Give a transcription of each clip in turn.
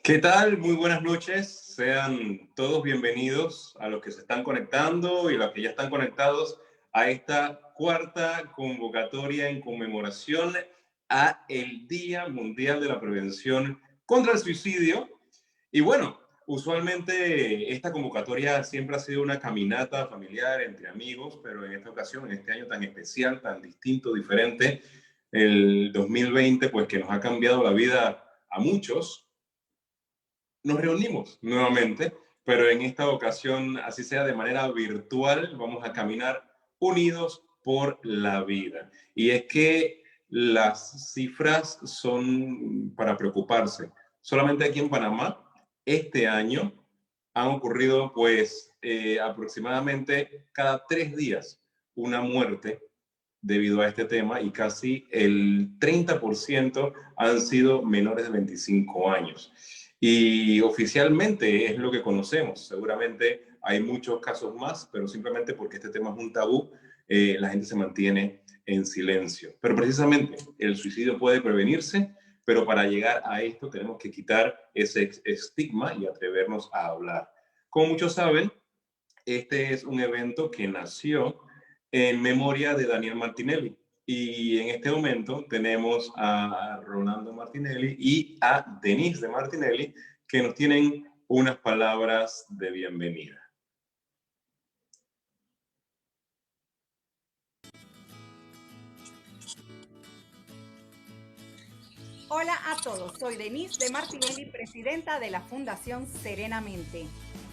¿Qué tal? Muy buenas noches. Sean todos bienvenidos a los que se están conectando y los que ya están conectados a esta cuarta convocatoria en conmemoración a el Día Mundial de la Prevención contra el Suicidio. Y bueno, usualmente esta convocatoria siempre ha sido una caminata familiar entre amigos, pero en esta ocasión, en este año tan especial, tan distinto, diferente, el 2020, pues que nos ha cambiado la vida a muchos, nos reunimos nuevamente, pero en esta ocasión, así sea de manera virtual, vamos a caminar unidos por la vida. Y es que las cifras son para preocuparse. Solamente aquí en Panamá, este año, han ocurrido aproximadamente cada 3 días una muerte debido a este tema y casi el 30% han sido menores de 25 años. Y oficialmente es lo que conocemos. Seguramente hay muchos casos más, pero simplemente porque este tema es un tabú, la gente se mantiene en silencio. Pero precisamente el suicidio puede prevenirse, pero para llegar a esto tenemos que quitar ese estigma y atrevernos a hablar. Como muchos saben, este es un evento que nació en memoria de Daniel Martinelli. Y en este momento tenemos a Rolando Martinelli y a Denise de Martinelli que nos tienen unas palabras de bienvenida. Hola a todos, soy Denise de Martinelli, presidenta de la Fundación Serenamente.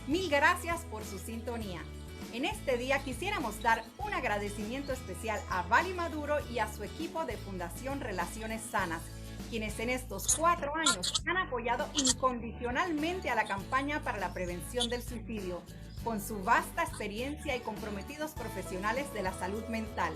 Mil gracias por su sintonía. En este día quisiéramos dar un agradecimiento especial a Vali Maduro y a su equipo de Fundación Relaciones Sanas, quienes en estos 4 años han apoyado incondicionalmente a la campaña para la prevención del suicidio, con su vasta experiencia y comprometidos profesionales de la salud mental.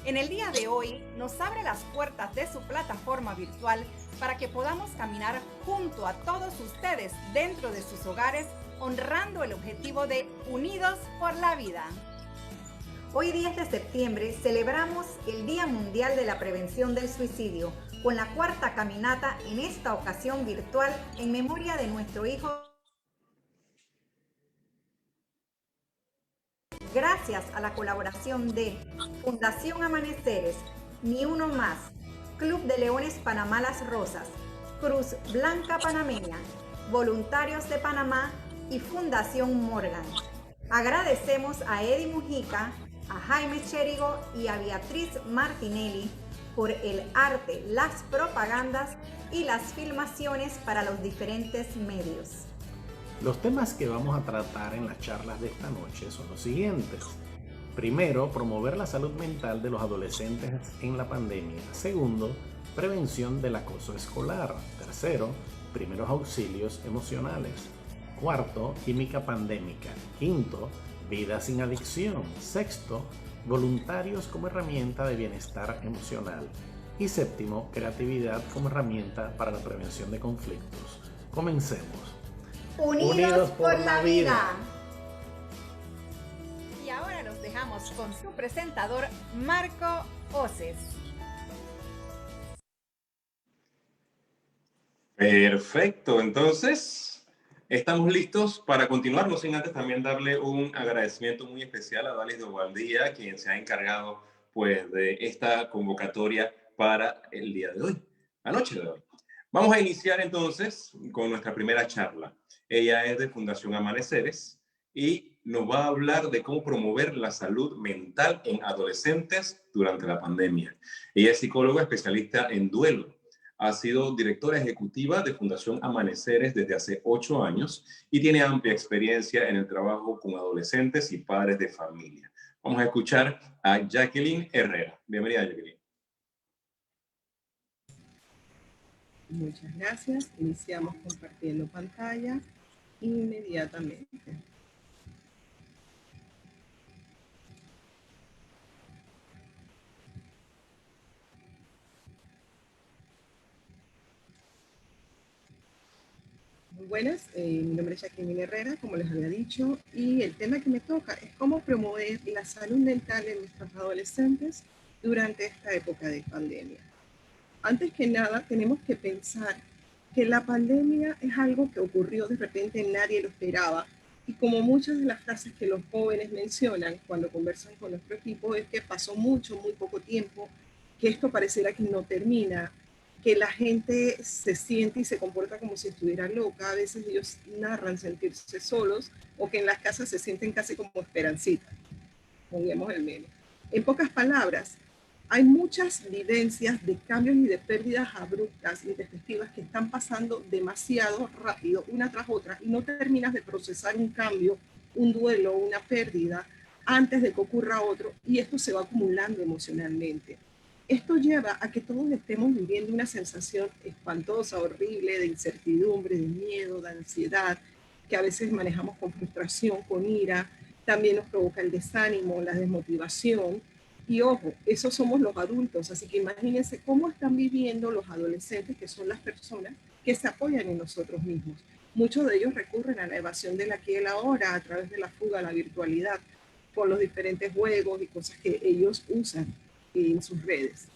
En el día de hoy nos abre las puertas de su plataforma virtual para que podamos caminar junto a todos ustedes dentro de sus hogares, honrando el objetivo de Unidos por la Vida. Hoy 10 de septiembre celebramos el Día Mundial de la Prevención del Suicidio con la cuarta caminata, en esta ocasión virtual, en memoria de nuestro hijo. Gracias a la colaboración de Fundación Amaneceres, Ni Uno Más, Club de Leones Panamá Las Rosas, Cruz Blanca Panameña, Voluntarios de Panamá y Fundación Morgan. Agradecemos a Eddie Mujica, a Jaime Chérigo y a Beatriz Martinelli por el arte, las propagandas y las filmaciones para los diferentes medios. Los temas que vamos a tratar en las charlas de esta noche son los siguientes. Primero, promover la salud mental de los adolescentes en la pandemia. Segundo, prevención del acoso escolar. Tercero, primeros auxilios emocionales. Cuarto, química pandémica. Quinto, vida sin adicción. Sexto, voluntarios como herramienta de bienestar emocional. Y séptimo, creatividad como herramienta para la prevención de conflictos. Comencemos. Unidos por la vida. Y ahora los dejamos con su presentador, Marco Oces. Perfecto, entonces estamos listos para continuar, no sin antes también darle un agradecimiento muy especial a Dalis de Ovaldía, quien se ha encargado pues de esta convocatoria para el día de hoy, la noche de hoy. Vamos a iniciar entonces con nuestra primera charla. Ella es de Fundación Amaneceres y nos va a hablar de cómo promover la salud mental en adolescentes durante la pandemia. Ella es psicóloga especialista en duelo. Ha sido directora ejecutiva de Fundación Amaneceres desde hace 8 años y tiene amplia experiencia en el trabajo con adolescentes y padres de familia. Vamos a escuchar a Jacqueline Herrera. Bienvenida, Jacqueline. Muchas gracias. Iniciamos compartiendo pantalla inmediatamente. Muy buenas, mi nombre es Jacqueline Herrera, como les había dicho, y el tema que me toca es cómo promover la salud mental de nuestros adolescentes durante esta época de pandemia. Antes que nada, tenemos que pensar que la pandemia es algo que ocurrió de repente, nadie lo esperaba. Y como muchas de las frases que los jóvenes mencionan cuando conversan con nuestro equipo es que pasó mucho, muy poco tiempo, que esto pareciera que no termina, que la gente se siente y se comporta como si estuviera loca. A veces ellos narran sentirse solos o que en las casas se sienten casi como esperancita, pongamos el meme. En pocas palabras, hay muchas vivencias de cambios y de pérdidas abruptas, intempestivas, que están pasando demasiado rápido, una tras otra, y no terminas de procesar un cambio, un duelo, una pérdida, antes de que ocurra otro, y esto se va acumulando emocionalmente. Esto lleva a que todos estemos viviendo una sensación espantosa, horrible, de incertidumbre, de miedo, de ansiedad, que a veces manejamos con frustración, con ira. También nos provoca el desánimo, la desmotivación. Y ojo, esos somos los adultos, así que imagínense cómo están viviendo los adolescentes, que son las personas que se apoyan en nosotros mismos. Muchos de ellos recurren a la evasión del aquí y el ahora a través de la fuga a la virtualidad, con los diferentes juegos y cosas que ellos usan en sus redes.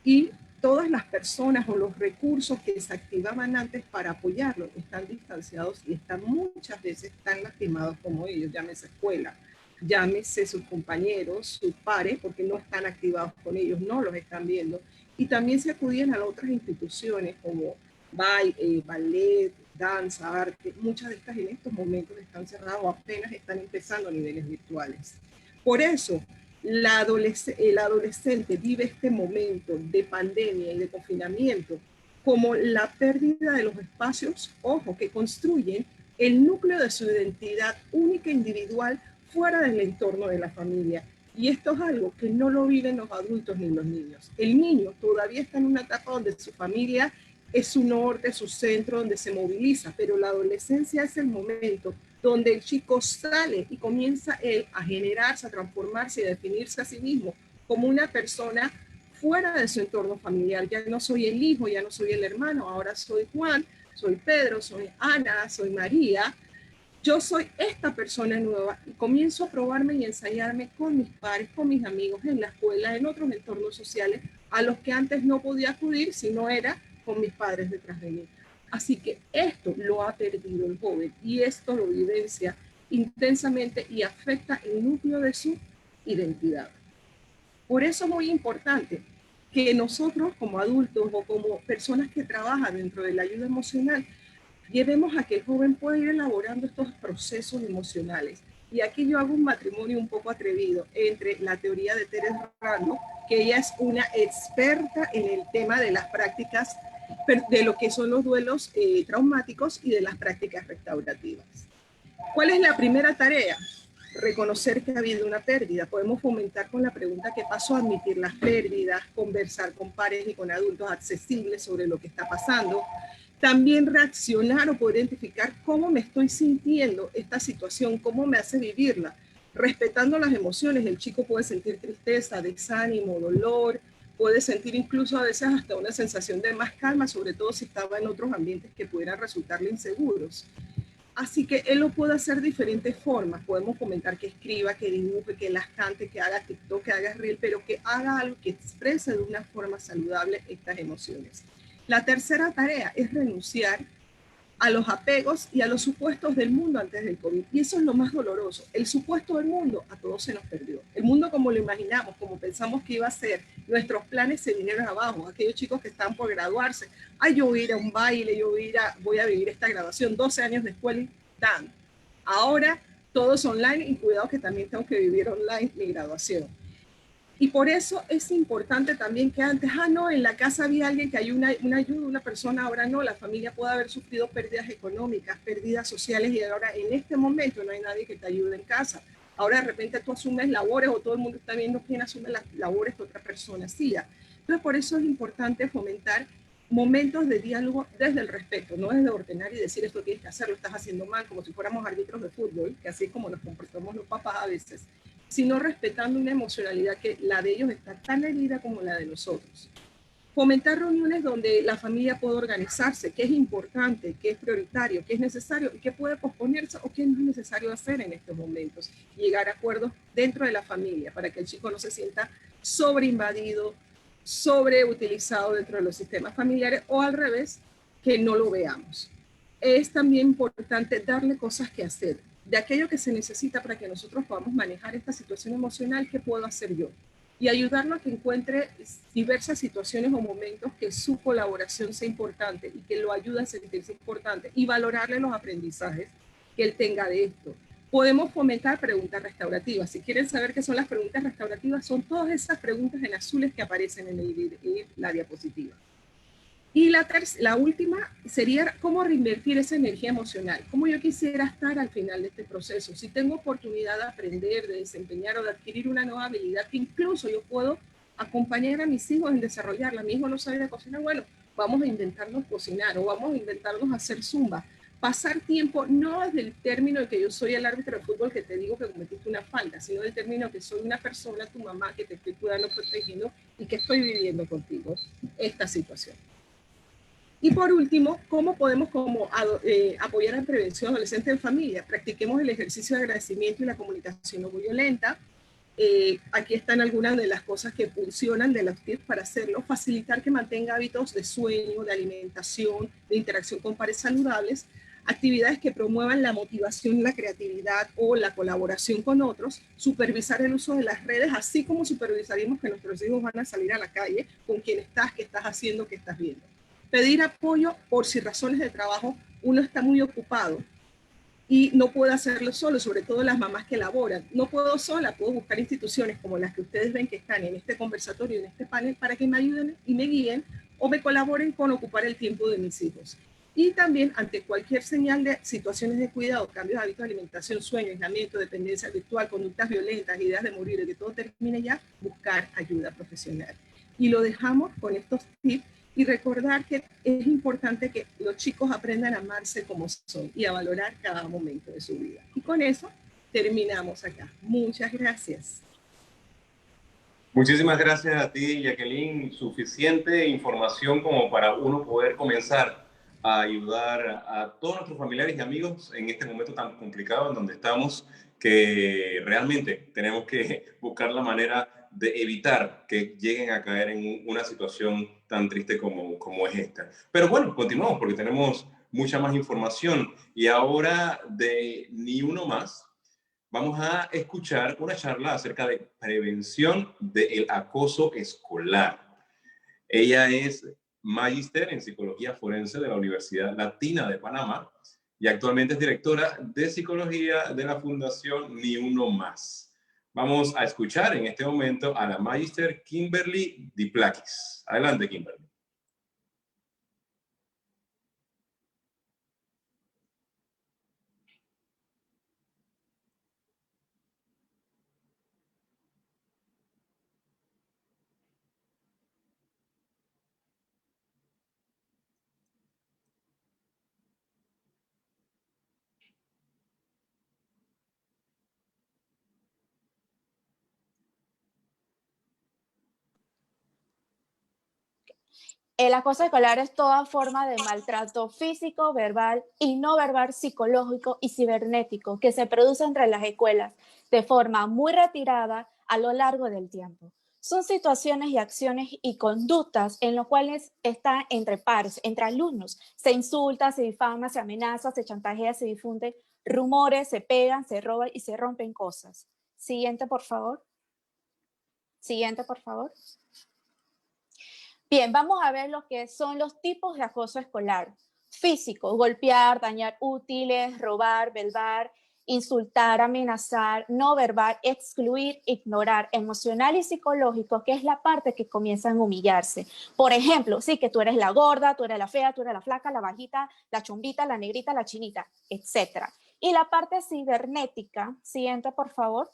Y todas las personas o los recursos que se activaban antes para apoyarlos están distanciados y están muchas veces tan lastimados como ellos, llámese escuela, llámese sus compañeros, sus pares, porque no están activados con ellos, no los están viendo. Y también se acudían a otras instituciones como ballet, danza, arte. Muchas de estas en estos momentos están cerradas o apenas están empezando a niveles virtuales. Por eso, el adolescente vive este momento de pandemia y de confinamiento como la pérdida de los espacios, ojo, que construyen el núcleo de su identidad única e individual fuera del entorno de la familia. Y esto es algo que no lo viven los adultos ni los niños. El niño todavía está en una etapa donde su familia es su norte, su centro, donde se moviliza, pero la adolescencia es el momento donde el chico sale y comienza él a generarse, a transformarse y a definirse a sí mismo como una persona fuera de su entorno familiar. Ya no soy el hijo, ya no soy el hermano, ahora soy Juan, soy Pedro, soy Ana, soy María. Yo soy esta persona nueva y comienzo a probarme y ensayarme con mis pares, con mis amigos, en la escuela, en otros entornos sociales, a los que antes no podía acudir si no era con mis padres detrás de mí. Así que esto lo ha perdido el joven y esto lo vivencia intensamente y afecta el núcleo de su identidad. Por eso es muy importante que nosotros como adultos o como personas que trabajan dentro de la ayuda emocional llevemos a que el joven pueda ir elaborando estos procesos emocionales. Y aquí yo hago un matrimonio un poco atrevido entre la teoría de Teres Randall, que ella es una experta en el tema de las prácticas, de lo que son los duelos traumáticos y de las prácticas restaurativas. ¿Cuál es la primera tarea? Reconocer que ha habido una pérdida. Podemos fomentar con la pregunta ¿qué pasó? Admitir las pérdidas, conversar con pares y con adultos accesibles sobre lo que está pasando. También reaccionar o poder identificar cómo me estoy sintiendo esta situación, cómo me hace vivirla. Respetando las emociones, el chico puede sentir tristeza, desánimo, dolor, puede sentir incluso a veces hasta una sensación de más calma, sobre todo si estaba en otros ambientes que pudieran resultarle inseguros. Así que él lo puede hacer de diferentes formas. Podemos comentar que escriba, que dibuje, que las cante, que haga TikTok, que haga reel, pero que haga algo que exprese de una forma saludable estas emociones. La tercera tarea es renunciar a los apegos y a los supuestos del mundo antes del COVID. Y eso es lo más doloroso. El supuesto del mundo a todos se nos perdió. El mundo como lo imaginamos, como pensamos que iba a ser, nuestros planes se vinieron abajo. Aquellos chicos que están por graduarse, ay, yo voy a ir a un baile, voy a vivir esta graduación, 12 años de escuela y tan. Ahora todo es online y cuidado que también tengo que vivir online mi graduación. Y por eso es importante también que antes, no, en la casa había alguien que hay una ayuda, una persona, ahora no, la familia puede haber sufrido pérdidas económicas, pérdidas sociales y ahora en este momento no hay nadie que te ayude en casa. Ahora de repente tú asumes labores o todo el mundo está viendo quién asume las labores que otra persona hacía. Entonces por eso es importante fomentar momentos de diálogo desde el respeto, no desde ordenar y decir esto tienes que hacer, lo estás haciendo mal, como si fuéramos árbitros de fútbol, que así es como nos comportamos los papás a veces, sino respetando una emocionalidad que la de ellos está tan herida como la de nosotros. Fomentar reuniones donde la familia pueda organizarse, qué es importante, qué es prioritario, qué es necesario y qué puede posponerse o qué no es necesario hacer en estos momentos. Llegar a acuerdos dentro de la familia para que el chico no se sienta sobreinvadido, sobreutilizado dentro de los sistemas familiares o al revés, que no lo veamos. Es también importante darle cosas que hacer, de aquello que se necesita para que nosotros podamos manejar esta situación emocional. ¿Qué puedo hacer yo? Y ayudarlo a que encuentre diversas situaciones o momentos que su colaboración sea importante y que lo ayude a sentirse importante, y valorarle los aprendizajes que él tenga de esto. Podemos fomentar preguntas restaurativas. Si quieren saber qué son las preguntas restaurativas, son todas esas preguntas en azules que aparecen en la diapositiva. Y la última sería cómo reinvertir esa energía emocional. Cómo yo quisiera estar al final de este proceso. Si tengo oportunidad de aprender, de desempeñar o de adquirir una nueva habilidad que incluso yo puedo acompañar a mis hijos en desarrollarla. Mi hijo no sabe cocinar, bueno, vamos a inventarnos cocinar o vamos a inventarnos hacer zumba. Pasar tiempo, no desde el término de que yo soy el árbitro de fútbol que te digo que cometiste una falta, sino del término que soy una persona, tu mamá, que te estoy cuidando, protegiendo y que estoy viviendo contigo esta situación. Y por último, ¿cómo podemos apoyar en prevención adolescente en familia? Practiquemos el ejercicio de agradecimiento y la comunicación no violenta. Aquí están algunas de las cosas que funcionan, de los tips para hacerlo. Facilitar que mantenga hábitos de sueño, de alimentación, de interacción con pares saludables. Actividades que promuevan la motivación, la creatividad o la colaboración con otros. Supervisar el uso de las redes, así como supervisaríamos que nuestros hijos van a salir a la calle, con quién estás, qué estás haciendo, qué estás viendo. Pedir apoyo por si razones de trabajo uno está muy ocupado y no puede hacerlo solo, sobre todo las mamás que laboran. No puedo sola, puedo buscar instituciones como las que ustedes ven que están en este conversatorio, en este panel, para que me ayuden y me guíen o me colaboren con ocupar el tiempo de mis hijos. Y también ante cualquier señal de situaciones de cuidado, cambios de hábitos de alimentación, sueño, aislamiento, dependencia virtual, conductas violentas, ideas de morir, de que todo termine ya, buscar ayuda profesional. Y lo dejamos con estos tips. Y recordar que es importante que los chicos aprendan a amarse como son y a valorar cada momento de su vida. Y con eso terminamos acá. Muchas gracias. Muchísimas gracias a ti, Jacqueline. Suficiente información como para uno poder comenzar a ayudar a todos nuestros familiares y amigos en este momento tan complicado en donde estamos, que realmente tenemos que buscar la manera de evitar que lleguen a caer en una situación tan triste como es esta. Pero bueno, continuamos porque tenemos mucha más información. Y ahora, de Ni Uno Más, vamos a escuchar una charla acerca de prevención del acoso escolar. Ella es magíster en psicología forense de la Universidad Latina de Panamá y actualmente es directora de psicología de la Fundación Ni Uno Más. Vamos a escuchar en este momento a la magíster Kimberly Diplakis. Adelante, Kimberly. El acoso escolar es toda forma de maltrato físico, verbal y no verbal, psicológico y cibernético que se produce entre las escuelas de forma muy retirada a lo largo del tiempo. Son situaciones y acciones y conductas en las cuales están entre pares, entre alumnos. Se insulta, se difama, se amenaza, se chantajea, se difunden rumores, se pegan, se roban y se rompen cosas. Siguiente, por favor. Siguiente, por favor. Bien, vamos a ver lo que son los tipos de acoso escolar. Físico, golpear, dañar útiles, robar, verbal, insultar, amenazar, no verbal, excluir, ignorar, emocional y psicológico, que es la parte que comienzan a humillarse. Por ejemplo, sí, que tú eres la gorda, tú eres la fea, tú eres la flaca, la bajita, la chombita, la negrita, la chinita, etc. Y la parte cibernética, siguiente por favor,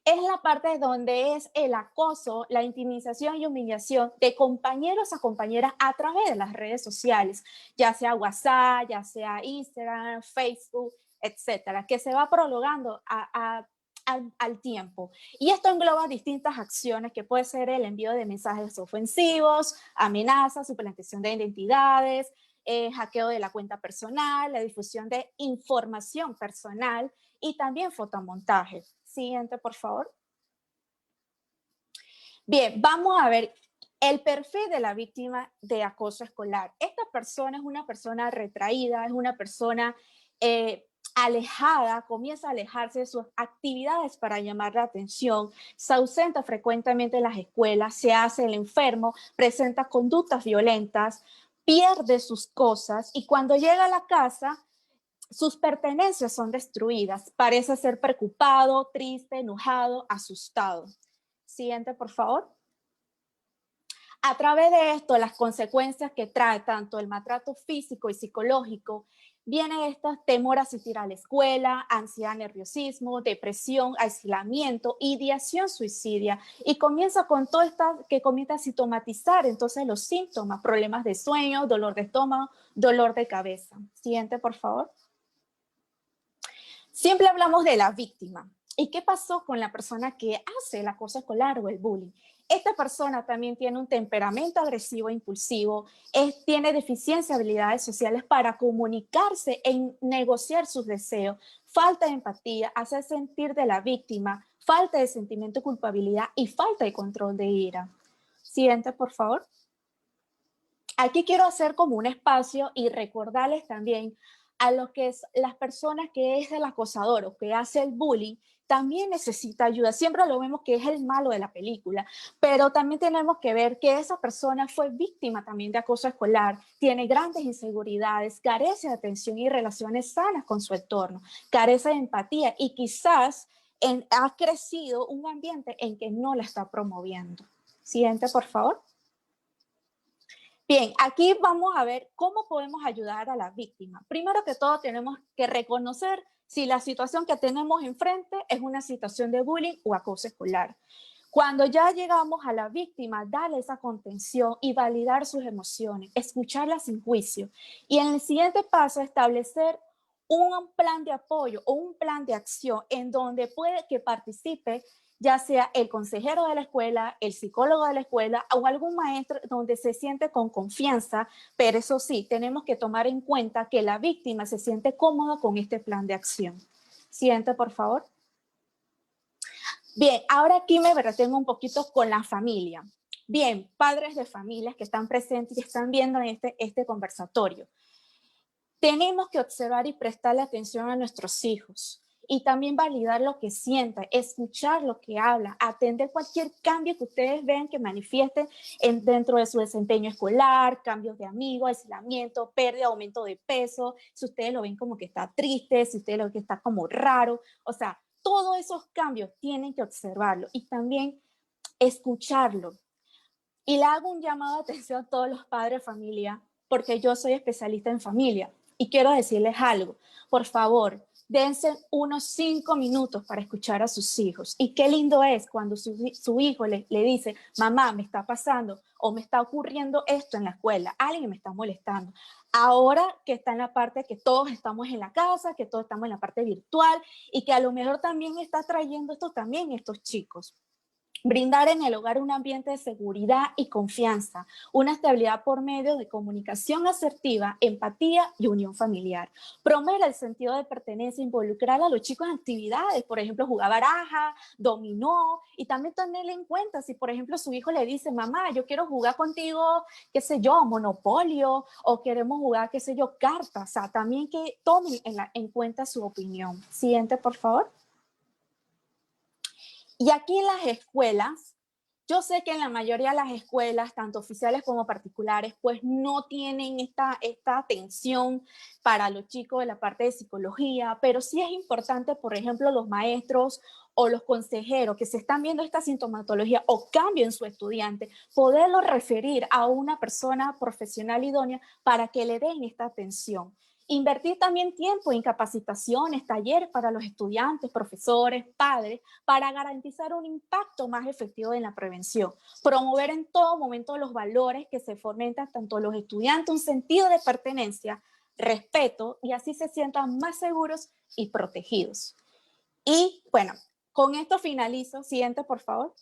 es la parte donde es el acoso, la intimidación y humillación de compañeros a compañeras a través de las redes sociales, ya sea WhatsApp, ya sea Instagram, Facebook, etcétera, que se va prolongando al tiempo. Y esto engloba distintas acciones que puede ser el envío de mensajes ofensivos, amenazas, suplantación de identidades, hackeo de la cuenta personal, la difusión de información personal y también fotomontaje. Siguiente, por favor. Bien, vamos a ver El perfil de la víctima de acoso escolar. Esta persona es una persona retraída, es una persona alejada, comienza a alejarse de sus actividades para llamar la atención, se ausenta frecuentemente en las escuelas, se hace el enfermo, presenta conductas violentas, pierde sus cosas y cuando llega a la casa, sus pertenencias son destruidas. Parece ser preocupado, triste, enojado, asustado. Siguiente, por favor. A través de esto, las consecuencias que trae tanto el maltrato físico y psicológico, viene estos temor a asistir a la escuela, ansiedad, nerviosismo, depresión, aislamiento, ideación suicidia, y comienza con todo esto que comienza a sintomatizar entonces los síntomas, problemas de sueño, dolor de estómago, dolor de cabeza. Siguiente, por favor. Siempre hablamos de la víctima. ¿Y qué pasó con la persona que hace el acoso escolar o el bullying? Esta persona también tiene un temperamento agresivo e impulsivo, tiene deficiencia de habilidades sociales para comunicarse e negociar sus deseos, falta de empatía, hacer sentir de la víctima, falta de sentimiento de culpabilidad y falta de control de ira. Siguiente, por favor. Aquí quiero hacer como un espacio y recordarles también a lo que es las personas que es el acosador o que hace el bullying, también necesita ayuda. Siempre lo vemos que es el malo de la película, pero también tenemos que ver que esa persona fue víctima también de acoso escolar, tiene grandes inseguridades, carece de atención y relaciones sanas con su entorno, carece de empatía y quizás ha crecido un ambiente en que no la está promoviendo. Siguiente, por favor. Bien, aquí vamos a ver cómo podemos ayudar a la víctima. Primero que todo, tenemos que reconocer si la situación que tenemos enfrente es una situación de bullying o acoso escolar. Cuando ya llegamos a la víctima, darle esa contención y validar sus emociones, escucharla sin juicio. Y en el siguiente paso, establecer un plan de apoyo o un plan de acción en donde puede que participe ya sea el consejero de la escuela, el psicólogo de la escuela o algún maestro donde se siente con confianza, pero eso sí, tenemos que tomar en cuenta que la víctima se siente cómoda con este plan de acción. Siguiente, por favor. Bien, ahora aquí me retengo un poquito con la familia. Bien, padres de familias que están presentes y están viendo este conversatorio. Tenemos que observar y prestarle atención a nuestros hijos y también validar lo que sientan, escuchar lo que hablan, atender cualquier cambio que ustedes vean que manifieste dentro de su desempeño escolar, cambios de amigos, aislamiento, pérdida, aumento de peso, si ustedes lo ven como que está triste, si ustedes lo ven que está como raro, o sea, todos esos cambios tienen que observarlo y también escucharlo. Y le hago un llamado de atención a todos los padres de familia, porque yo soy especialista en familia y quiero decirles algo, por favor, dense unos 5 minutos para escuchar a sus hijos. Y qué lindo es cuando su hijo le dice, mamá, me está pasando o me está ocurriendo esto en la escuela, alguien me está molestando. Ahora que está en la parte que todos estamos en la casa, que todos estamos en la parte virtual y que a lo mejor también está trayendo esto también estos chicos. Brindar en el hogar un ambiente de seguridad y confianza, una estabilidad por medio de comunicación asertiva, empatía y unión familiar. Promover el sentido de pertenencia, involucrar a los chicos en actividades, por ejemplo, jugar baraja, dominó, y también tenerle en cuenta si, por ejemplo, su hijo le dice, mamá, yo quiero jugar contigo, qué sé yo, Monopolio, o queremos jugar, qué sé yo, cartas, o sea, también que tomen en cuenta su opinión. Siguiente, por favor. Y aquí en las escuelas, yo sé que en la mayoría de las escuelas, tanto oficiales como particulares, pues no tienen esta atención para los chicos de la parte de psicología, pero sí es importante, por ejemplo, los maestros o los consejeros que se están viendo esta sintomatología o cambio en su estudiante, poderlo referir a una persona profesional idónea para que le den esta atención. Invertir también tiempo en capacitaciones, talleres para los estudiantes, profesores, padres, para garantizar un impacto más efectivo en la prevención. Promover en todo momento los valores que se fomentan tanto los estudiantes, un sentido de pertenencia, respeto, y así se sientan más seguros y protegidos. Y bueno, con esto finalizo. Siguiente, por favor.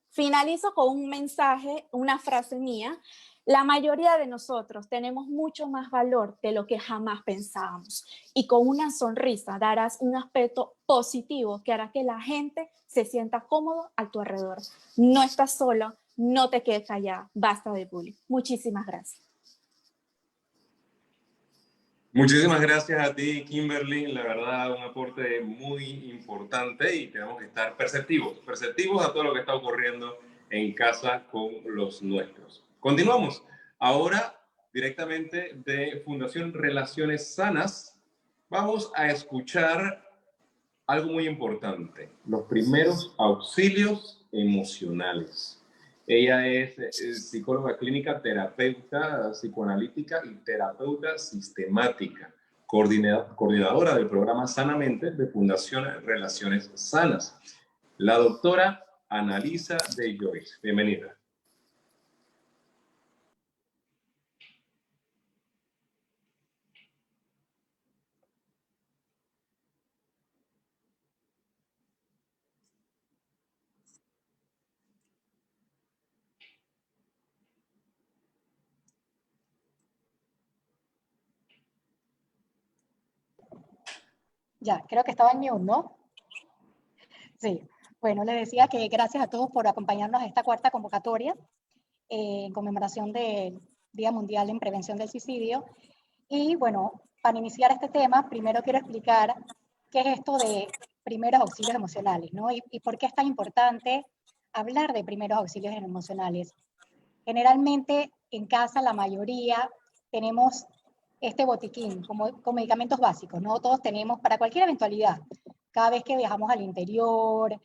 Finalizo con un mensaje, una frase mía. La mayoría de nosotros tenemos mucho más valor de lo que jamás pensábamos y con una sonrisa darás un aspecto positivo que hará que la gente se sienta cómodo a tu alrededor. No estás solo, no te quedes callada, basta de bullying. Muchísimas gracias. Muchísimas gracias a ti, Kimberly. La verdad, un aporte muy importante y tenemos que estar perceptivos a todo lo que está ocurriendo en casa con los nuestros. Continuamos. Ahora, directamente de Fundación Relaciones Sanas, vamos a escuchar algo muy importante, los primeros auxilios emocionales. Ella es psicóloga clínica, terapeuta psicoanalítica y terapeuta sistemática, coordinadora del programa Sanamente de Fundación Relaciones Sanas. La doctora Annalisa de Joyce. Bienvenida. Ya, creo que estaba en mute, ¿no? Sí. Bueno, les decía que gracias a todos por acompañarnos a esta cuarta convocatoria en conmemoración del Día Mundial en Prevención del Suicidio. Y bueno, para iniciar este tema, primero quiero explicar qué es esto de primeros auxilios emocionales, ¿no? Y por qué es tan importante hablar de primeros auxilios emocionales. Generalmente en casa la mayoría tenemos este botiquín con medicamentos básicos, ¿no? Todos tenemos para cualquier eventualidad. Cada vez que viajamos al interior,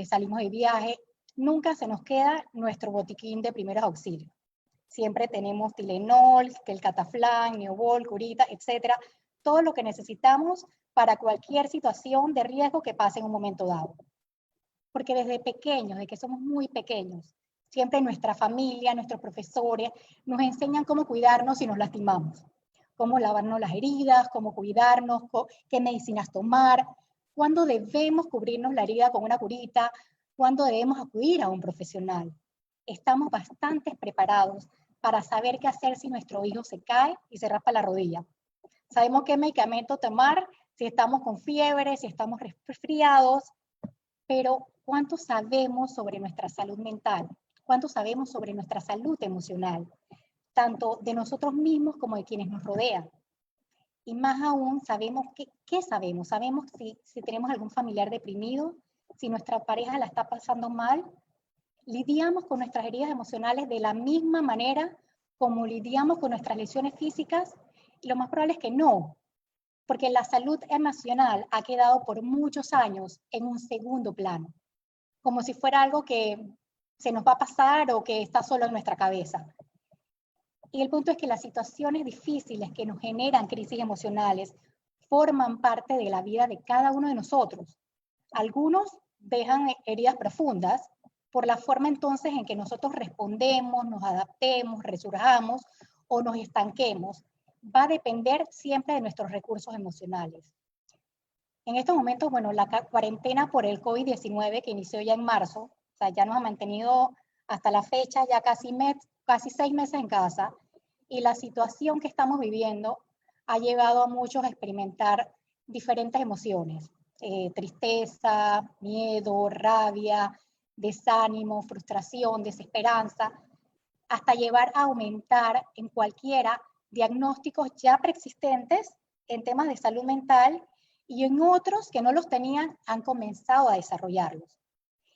salimos de viaje, nunca se nos queda nuestro botiquín de primeros auxilios. Siempre tenemos Tylenol, que el Cataflán, Neobol, Curita, etcétera, todo lo que necesitamos para cualquier situación de riesgo que pase en un momento dado. Porque desde pequeños, de que somos muy pequeños, siempre nuestra familia, nuestros profesores nos enseñan cómo cuidarnos si nos lastimamos, cómo lavarnos las heridas, cómo cuidarnos, qué medicinas tomar, cuándo debemos cubrirnos la herida con una curita, cuándo debemos acudir a un profesional. Estamos bastante preparados para saber qué hacer si nuestro hijo se cae y se raspa la rodilla. Sabemos qué medicamento tomar si estamos con fiebre, si estamos resfriados, pero ¿cuánto sabemos sobre nuestra salud mental? ¿Cuánto sabemos sobre nuestra salud emocional? Tanto de nosotros mismos como de quienes nos rodean. Y más aún, sabemos ¿qué sabemos? Sabemos si tenemos algún familiar deprimido, si nuestra pareja la está pasando mal. Lidiamos con nuestras heridas emocionales de la misma manera como lidiamos con nuestras lesiones físicas, y lo más probable es que no, porque la salud emocional ha quedado por muchos años en un segundo plano, como si fuera algo que se nos va a pasar o que está solo en nuestra cabeza. Y el punto es que las situaciones difíciles que nos generan crisis emocionales forman parte de la vida de cada uno de nosotros. Algunos dejan heridas profundas por la forma entonces en que nosotros respondemos, nos adaptemos, resurjamos o nos estanquemos. Va a depender siempre de nuestros recursos emocionales. En estos momentos, bueno, la cuarentena por el COVID-19 que inició ya en marzo, o sea, ya nos ha mantenido hasta la fecha ya casi 6 meses en casa, y la situación que estamos viviendo ha llevado a muchos a experimentar diferentes emociones, tristeza, miedo, rabia, desánimo, frustración, desesperanza, hasta llevar a aumentar en cualquiera diagnósticos ya preexistentes en temas de salud mental, y en otros que no los tenían han comenzado a desarrollarlos.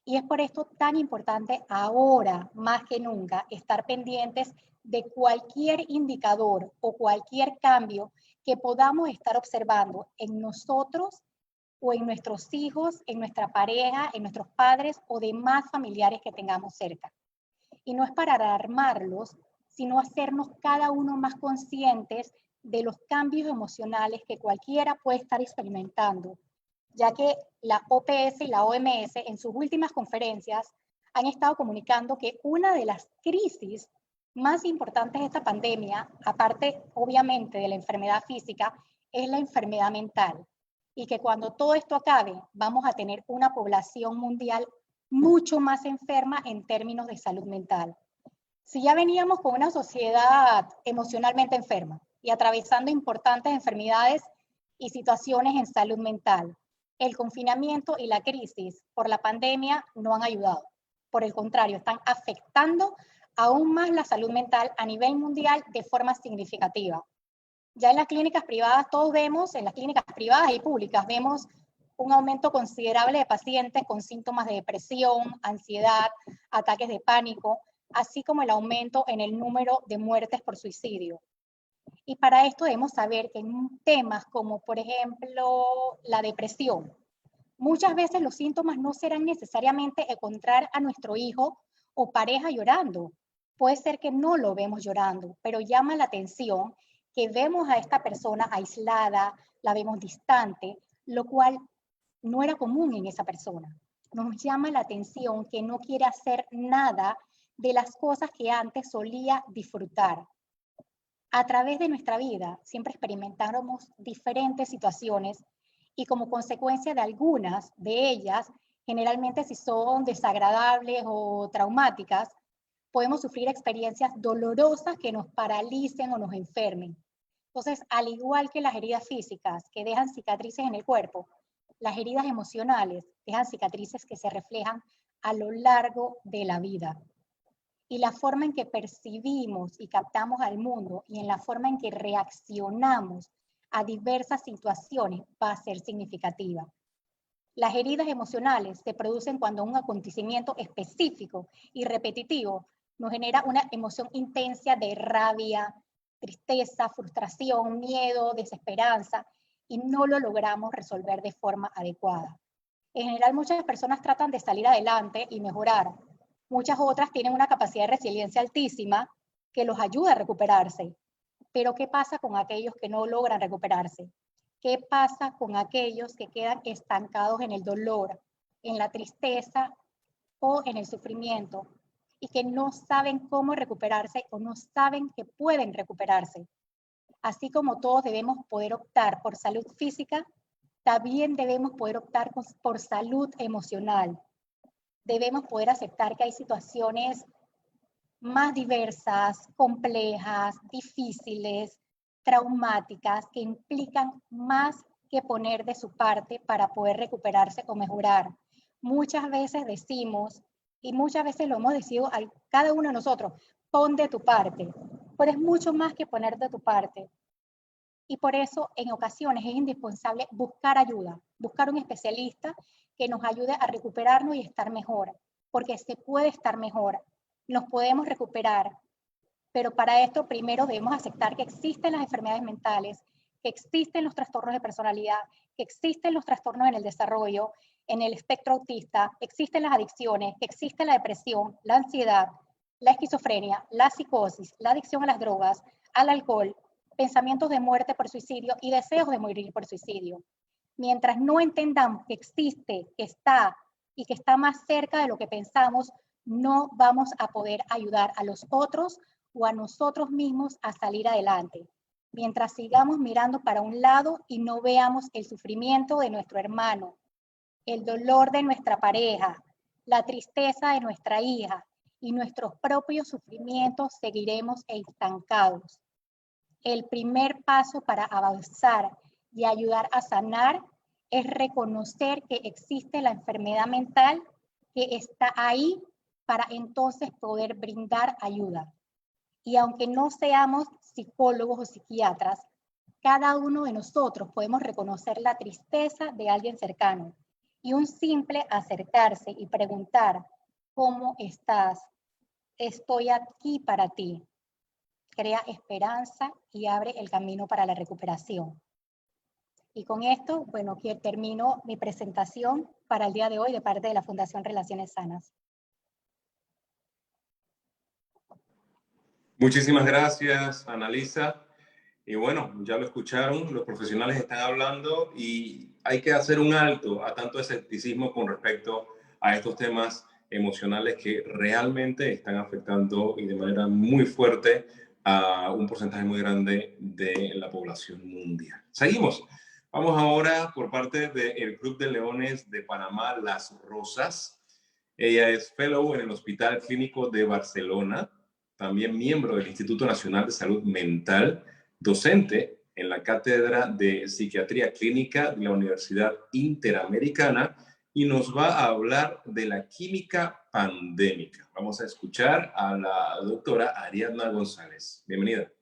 Y es por esto tan importante ahora, más que nunca, estar pendientes de cualquier indicador o cualquier cambio que podamos estar observando en nosotros o en nuestros hijos, en nuestra pareja, en nuestros padres o demás familiares que tengamos cerca. Y no es para alarmarlos, sino hacernos cada uno más conscientes de los cambios emocionales que cualquiera puede estar experimentando, ya que la OPS y la OMS en sus últimas conferencias han estado comunicando que una de las crisis más importantes de esta pandemia, aparte obviamente de la enfermedad física, es la enfermedad mental. Y que cuando todo esto acabe, vamos a tener una población mundial mucho más enferma en términos de salud mental. Si ya veníamos con una sociedad emocionalmente enferma y atravesando importantes enfermedades y situaciones en salud mental, el confinamiento y la crisis por la pandemia no han ayudado. Por el contrario, están afectando aún más la salud mental a nivel mundial de forma significativa. Ya en las clínicas privadas, todos vemos, en las clínicas privadas y públicas, vemos un aumento considerable de pacientes con síntomas de depresión, ansiedad, ataques de pánico, así como el aumento en el número de muertes por suicidio. Y para esto debemos saber que en temas como, por ejemplo, la depresión, muchas veces los síntomas no serán necesariamente encontrar a nuestro hijo o pareja llorando. Puede ser que no lo vemos llorando, pero llama la atención que vemos a esta persona aislada, la vemos distante, lo cual no era común en esa persona. Nos llama la atención que no quiere hacer nada de las cosas que antes solía disfrutar. A través de nuestra vida siempre experimentamos diferentes situaciones y como consecuencia de algunas de ellas, generalmente si son desagradables o traumáticas, podemos sufrir experiencias dolorosas que nos paralicen o nos enfermen. Entonces, al igual que las heridas físicas que dejan cicatrices en el cuerpo, las heridas emocionales dejan cicatrices que se reflejan a lo largo de la vida. Y la forma en que percibimos y captamos al mundo y en la forma en que reaccionamos a diversas situaciones va a ser significativa. Las heridas emocionales se producen cuando un acontecimiento específico y repetitivo nos genera una emoción intensa de rabia, tristeza, frustración, miedo, desesperanza, y no lo logramos resolver de forma adecuada. En general, muchas personas tratan de salir adelante y mejorar. Muchas otras tienen una capacidad de resiliencia altísima que los ayuda a recuperarse. Pero ¿qué pasa con aquellos que no logran recuperarse? ¿Qué pasa con aquellos que quedan estancados en el dolor, en la tristeza o en el sufrimiento y que no saben cómo recuperarse o no saben que pueden recuperarse? Así como todos debemos poder optar por salud física, también debemos poder optar por salud emocional. Debemos poder aceptar que hay situaciones más diversas, complejas, difíciles, traumáticas, que implican más que poner de su parte para poder recuperarse o mejorar. Muchas veces decimos, y muchas veces lo hemos decidido a cada uno de nosotros, pon de tu parte, pero es mucho más que poner de tu parte. Y por eso en ocasiones es indispensable buscar ayuda, buscar un especialista que nos ayude a recuperarnos y estar mejor, porque se puede estar mejor, nos podemos recuperar, pero para esto primero debemos aceptar que existen las enfermedades mentales, que existen los trastornos de personalidad, que existen los trastornos en el desarrollo, en el espectro autista, existen las adicciones, que existe la depresión, la ansiedad, la esquizofrenia, la psicosis, la adicción a las drogas, al alcohol, pensamientos de muerte por suicidio y deseos de morir por suicidio. Mientras no entendamos que existe, que está y que está más cerca de lo que pensamos, no vamos a poder ayudar a los otros o a nosotros mismos a salir adelante. Mientras sigamos mirando para un lado y no veamos el sufrimiento de nuestro hermano, el dolor de nuestra pareja, la tristeza de nuestra hija y nuestros propios sufrimientos, seguiremos estancados. El primer paso para avanzar y ayudar a sanar es reconocer que existe la enfermedad mental, que está ahí para entonces poder brindar ayuda. Y aunque no seamos psicólogos o psiquiatras, cada uno de nosotros podemos reconocer la tristeza de alguien cercano. Y un simple acercarse y preguntar, ¿cómo estás? Estoy aquí para ti. Crea esperanza y abre el camino para la recuperación. Y con esto, bueno, que termino mi presentación para el día de hoy de parte de la Fundación Relaciones Sanas. Muchísimas gracias, Annalisa. Y bueno, ya lo escucharon, los profesionales están hablando y hay que hacer un alto a tanto escepticismo con respecto a estos temas emocionales que realmente están afectando y de manera muy fuerte a un porcentaje muy grande de la población mundial. Seguimos. Vamos ahora por parte del Club de Leones de Panamá, Las Rosas. Ella es fellow en el Hospital Clínico de Barcelona, también miembro del Instituto Nacional de Salud Mental, docente en la Cátedra de Psiquiatría Clínica de la Universidad Interamericana y nos va a hablar de la química pandémica. Vamos a escuchar a la doctora Ariadna González. Bienvenida.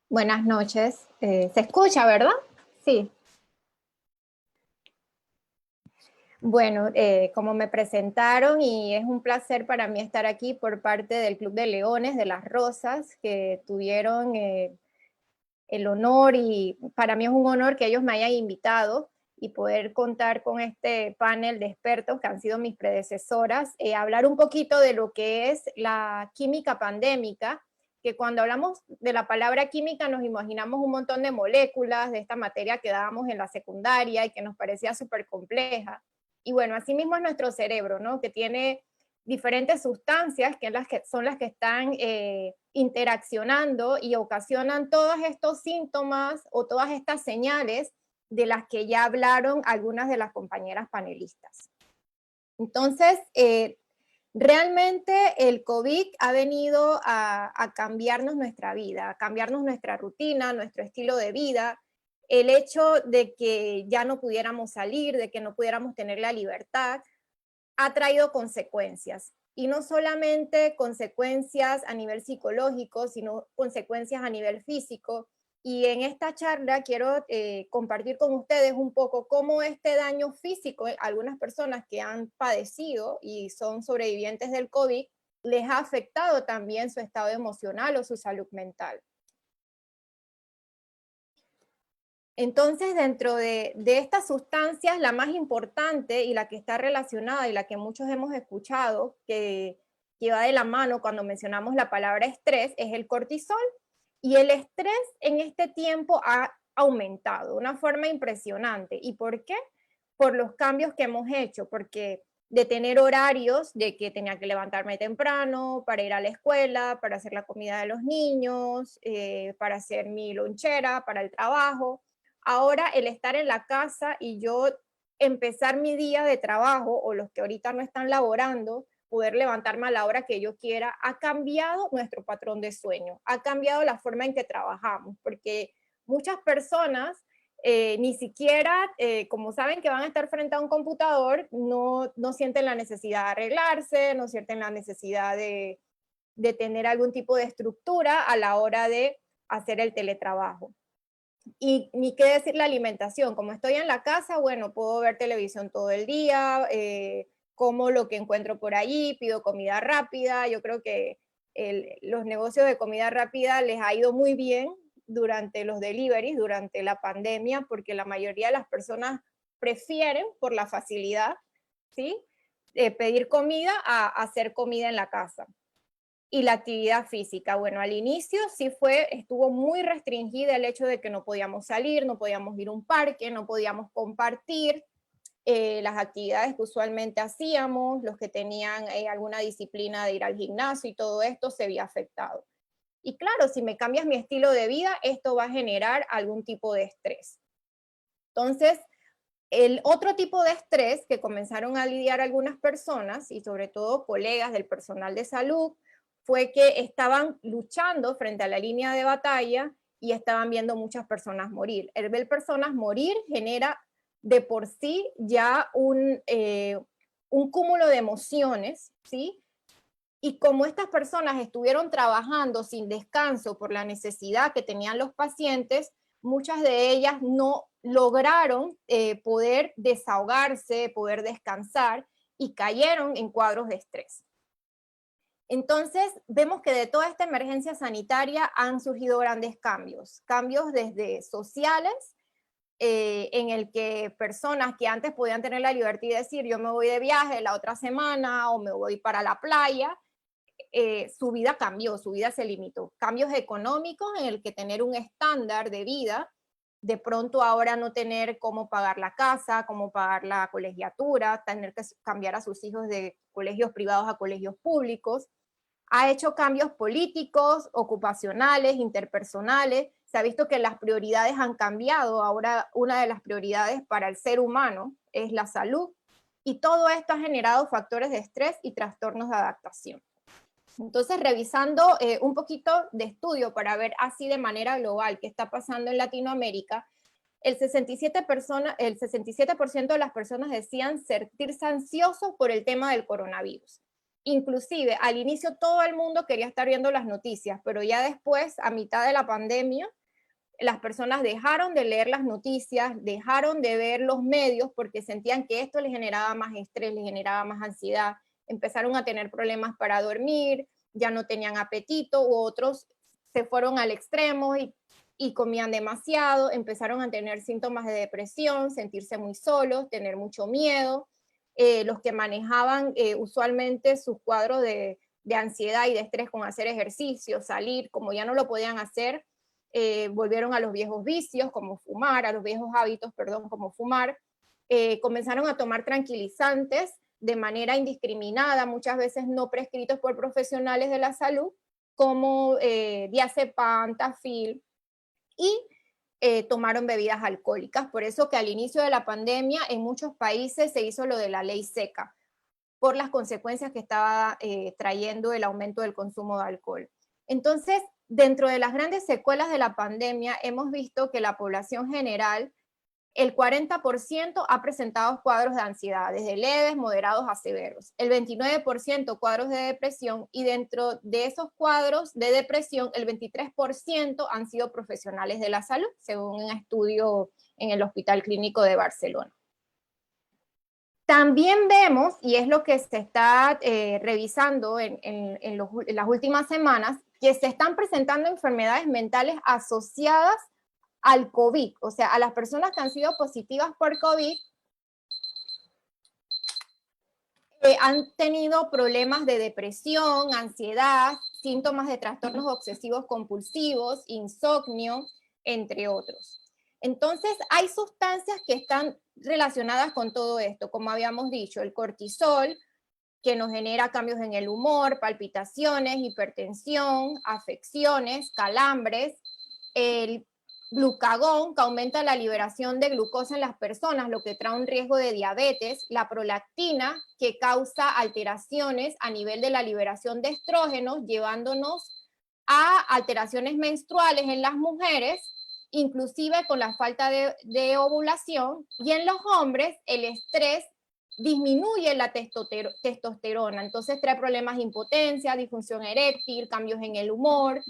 Buenas noches. ¿Se escucha, verdad? Sí. Bueno, como me presentaron y es un placer para mí estar aquí por parte del Club de Leones de las Rosas, que tuvieron el honor y para mí es un honor que ellos me hayan invitado y poder contar con este panel de expertos que han sido mis predecesoras, hablar un poquito de lo que es la química pandémica, que cuando hablamos de la palabra química nos imaginamos un montón de moléculas de esta materia que dábamos en la secundaria y que nos parecía súper compleja. Y bueno, así mismo es nuestro cerebro, ¿no? Que tiene diferentes sustancias que son las que están interaccionando y ocasionan todos estos síntomas o todas estas señales de las que ya hablaron algunas de las compañeras panelistas. Entonces, realmente el COVID ha venido a cambiarnos nuestra vida, a cambiarnos nuestra rutina, nuestro estilo de vida, el hecho de que ya no pudiéramos salir, de que no pudiéramos tener la libertad, ha traído consecuencias. Y no solamente consecuencias a nivel psicológico, sino consecuencias a nivel físico. Y en esta charla quiero compartir con ustedes un poco cómo este daño físico, algunas personas que han padecido y son sobrevivientes del COVID, les ha afectado también su estado emocional o su salud mental. Entonces, dentro de estas sustancias, la más importante y la que está relacionada y la que muchos hemos escuchado, que va de la mano cuando mencionamos la palabra estrés, es el cortisol. Y el estrés en este tiempo ha aumentado de una forma impresionante. ¿Y por qué? Por los cambios que hemos hecho, porque de tener horarios de que tenía que levantarme temprano para ir a la escuela, para hacer la comida de los niños, para hacer mi lonchera, para el trabajo. Ahora el estar en la casa y yo empezar mi día de trabajo, o los que ahorita no están laborando, poder levantarme a la hora que yo quiera, ha cambiado nuestro patrón de sueño, ha cambiado la forma en que trabajamos, porque muchas personas ni siquiera, como saben que van a estar frente a un computador, no sienten la necesidad de arreglarse, no sienten la necesidad de tener algún tipo de estructura a la hora de hacer el teletrabajo. Y ni qué decir la alimentación, como estoy en la casa, bueno, puedo ver televisión todo el día, como lo que encuentro por allí, pido comida rápida. Yo creo que los negocios de comida rápida les ha ido muy bien durante los deliveries, durante la pandemia, porque la mayoría de las personas prefieren, por la facilidad, ¿sí?, pedir comida a hacer comida en la casa. Y la actividad física, bueno, al inicio sí estuvo muy restringida el hecho de que no podíamos salir, no podíamos ir a un parque, no podíamos compartir las actividades que usualmente hacíamos, los que tenían alguna disciplina de ir al gimnasio y todo esto se vio afectado. Y claro, si me cambias mi estilo de vida, esto va a generar algún tipo de estrés. Entonces, el otro tipo de estrés que comenzaron a lidiar algunas personas, y sobre todo colegas del personal de salud, fue que estaban luchando frente a la línea de batalla y estaban viendo muchas personas morir. El ver personas morir genera de por sí ya un cúmulo de emociones, ¿sí? Y como estas personas estuvieron trabajando sin descanso por la necesidad que tenían los pacientes, muchas de ellas no lograron poder desahogarse, poder descansar y cayeron en cuadros de estrés. Entonces, vemos que de toda esta emergencia sanitaria han surgido grandes cambios desde sociales, en el que personas que antes podían tener la libertad de decir yo me voy de viaje la otra semana o me voy para la playa, su vida cambió, su vida se limitó. Cambios económicos en el que tener un estándar de vida, de pronto ahora no tener cómo pagar la casa, cómo pagar la colegiatura, tener que cambiar a sus hijos de colegios privados a colegios públicos. Ha hecho cambios políticos, ocupacionales, interpersonales, se ha visto que las prioridades han cambiado. Ahora una de las prioridades para el ser humano es la salud, y todo esto ha generado factores de estrés y trastornos de adaptación. Entonces, revisando un poquito de estudio para ver así de manera global qué está pasando en Latinoamérica, el 67% de las personas decían sentirse ansiosos por el tema del coronavirus. Inclusive, al inicio todo el mundo quería estar viendo las noticias, pero ya después, a mitad de la pandemia, las personas dejaron de leer las noticias, dejaron de ver los medios porque sentían que esto les generaba más estrés, les generaba más ansiedad, empezaron a tener problemas para dormir, ya no tenían apetito, u otros se fueron al extremo y comían demasiado, empezaron a tener síntomas de depresión, sentirse muy solos, tener mucho miedo. Los que manejaban usualmente sus cuadros de ansiedad y de estrés con hacer ejercicio, salir, como ya no lo podían hacer, volvieron a los viejos vicios, como fumar, a los viejos hábitos, perdón, como fumar. Comenzaron a tomar tranquilizantes de manera indiscriminada, muchas veces no prescritos por profesionales de la salud, como diazepam, tafil, y tomaron bebidas alcohólicas. Por eso que al inicio de la pandemia en muchos países se hizo lo de la ley seca, por las consecuencias que estaba trayendo el aumento del consumo de alcohol. Entonces, dentro de las grandes secuelas de la pandemia, hemos visto que la población general, el 40% ha presentado cuadros de ansiedad, desde leves, moderados a severos. El 29% cuadros de depresión, y dentro de esos cuadros de depresión, el 23% han sido profesionales de la salud, según un estudio en el Hospital Clínico de Barcelona. También vemos, y es lo que se está revisando en las últimas semanas, que se están presentando enfermedades mentales asociadas al COVID, o sea, a las personas que han sido positivas por COVID han tenido problemas de depresión, ansiedad, síntomas de trastornos obsesivos compulsivos, insomnio, entre otros. Entonces, hay sustancias que están relacionadas con todo esto, como habíamos dicho, el cortisol, que nos genera cambios en el humor, palpitaciones, hipertensión, afecciones, calambres, el glucagón, que aumenta la liberación de glucosa en las personas, lo que trae un riesgo de diabetes, la prolactina, que causa alteraciones a nivel de la liberación de estrógenos, llevándonos a alteraciones menstruales en las mujeres, inclusive con la falta de ovulación, y en los hombres el estrés disminuye la testosterona, entonces trae problemas de impotencia, disfunción eréctil, cambios en el humor,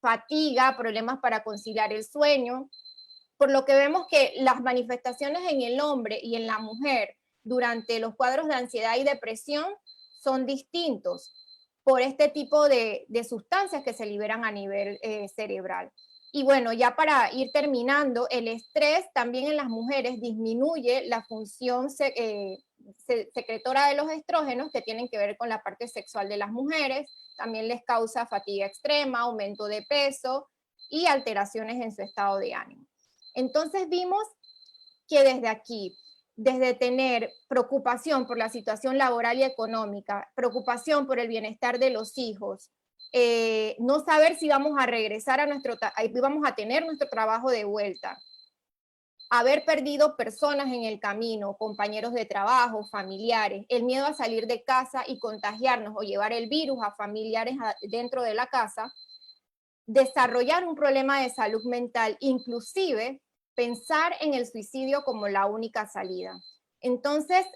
fatiga, problemas para conciliar el sueño, por lo que vemos que las manifestaciones en el hombre y en la mujer durante los cuadros de ansiedad y depresión son distintos por este tipo de sustancias que se liberan a nivel cerebral. Y bueno, ya para ir terminando, el estrés también en las mujeres disminuye la función secretora de los estrógenos, que tienen que ver con la parte sexual de las mujeres. También les causa fatiga extrema, aumento de peso y alteraciones en su estado de ánimo. Entonces vimos que desde aquí, desde tener preocupación por la situación laboral y económica, preocupación por el bienestar de los hijos, no saber si vamos a regresar vamos a tener nuestro trabajo de vuelta, haber perdido personas en el camino, compañeros de trabajo, familiares, el miedo a salir de casa y contagiarnos o llevar el virus a familiares dentro de la casa, desarrollar un problema de salud mental, inclusive pensar en el suicidio como la única salida. Entonces,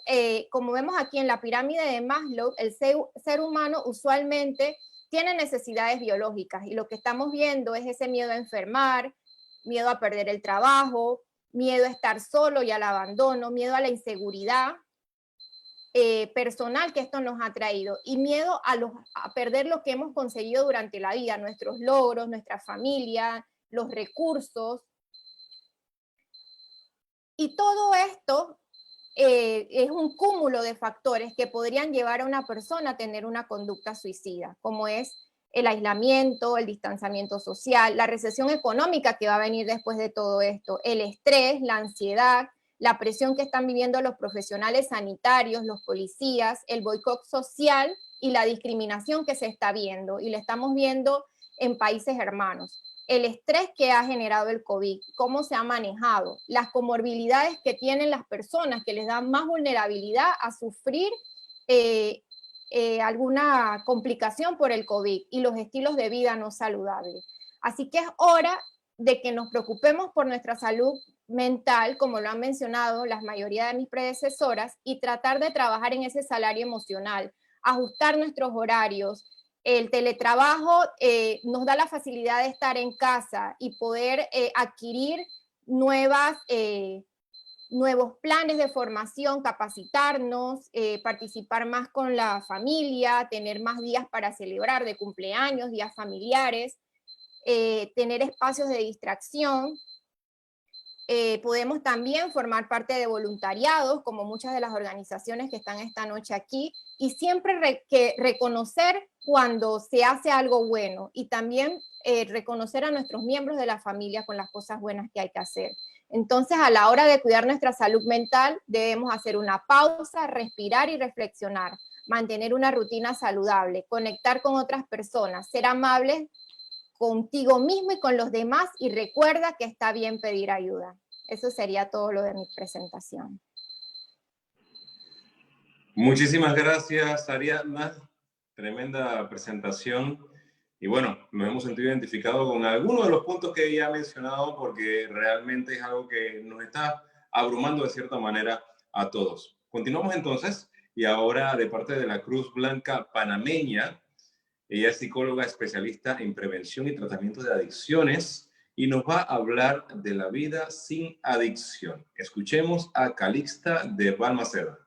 como vemos aquí en la pirámide de Maslow, el ser humano usualmente tiene necesidades biológicas, y lo que estamos viendo es ese miedo a enfermar, miedo a perder el trabajo, miedo a estar solo y al abandono, miedo a la inseguridad personal que esto nos ha traído, y miedo a perder lo que hemos conseguido durante la vida, nuestros logros, nuestra familia, los recursos. Y todo esto es un cúmulo de factores que podrían llevar a una persona a tener una conducta suicida, como es el aislamiento, el distanciamiento social, la recesión económica que va a venir después de todo esto, el estrés, la ansiedad, la presión que están viviendo los profesionales sanitarios, los policías, el boicot social y la discriminación que se está viendo, y la estamos viendo en países hermanos. el estrés que ha generado el COVID, cómo se ha manejado, las comorbilidades que tienen las personas que les dan más vulnerabilidad a sufrir alguna complicación por el COVID y los estilos de vida no saludables. Así que es hora de que nos preocupemos por nuestra salud mental, como lo han mencionado la mayoría de mis predecesoras, y tratar de trabajar en ese salario emocional, ajustar nuestros horarios. El teletrabajo nos da la facilidad de estar en casa y poder adquirir nuevos planes de formación, capacitarnos, participar más con la familia, tener más días para celebrar de cumpleaños, días familiares, tener espacios de distracción. Podemos también formar parte de voluntariados, como muchas de las organizaciones que están esta noche aquí, y siempre reconocer cuando se hace algo bueno, y también reconocer a nuestros miembros de la familia con las cosas buenas que hay que hacer. Entonces, a la hora de cuidar nuestra salud mental, debemos hacer una pausa, respirar y reflexionar, mantener una rutina saludable, conectar con otras personas, ser amables contigo mismo y con los demás, y recuerda que está bien pedir ayuda. Eso sería todo lo de mi presentación. Muchísimas gracias, Ariadna. Tremenda presentación. Y bueno, nos hemos sentido identificados con algunos de los puntos que ella ha mencionado, porque realmente es algo que nos está abrumando de cierta manera a todos. Continuamos entonces, y ahora de parte de la Cruz Blanca Panameña. Ella es psicóloga especialista en prevención y tratamiento de adicciones y nos va a hablar de la vida sin adicción. Escuchemos a Calixta de Balmaceda.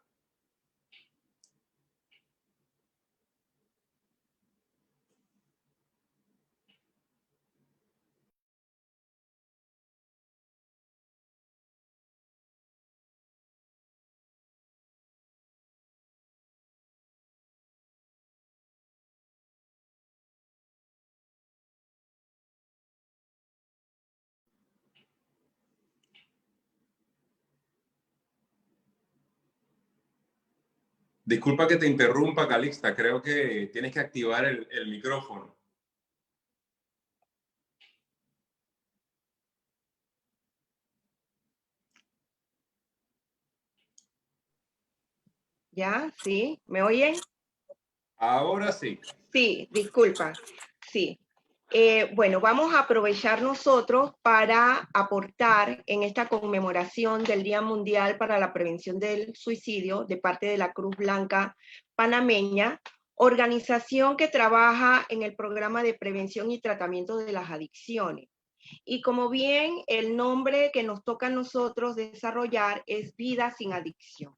Disculpa que te interrumpa, Calixta. Creo que tienes que activar el micrófono. ¿Ya? ¿Sí? ¿Me oyen? Ahora sí. Sí, disculpa. Sí. Bueno, vamos a aprovechar nosotros para aportar en esta conmemoración del Día Mundial para la Prevención del Suicidio de parte de la Cruz Blanca Panameña, organización que trabaja en el programa de prevención y tratamiento de las adicciones. Y como bien el nombre que nos toca a nosotros desarrollar es Vida sin Adicción.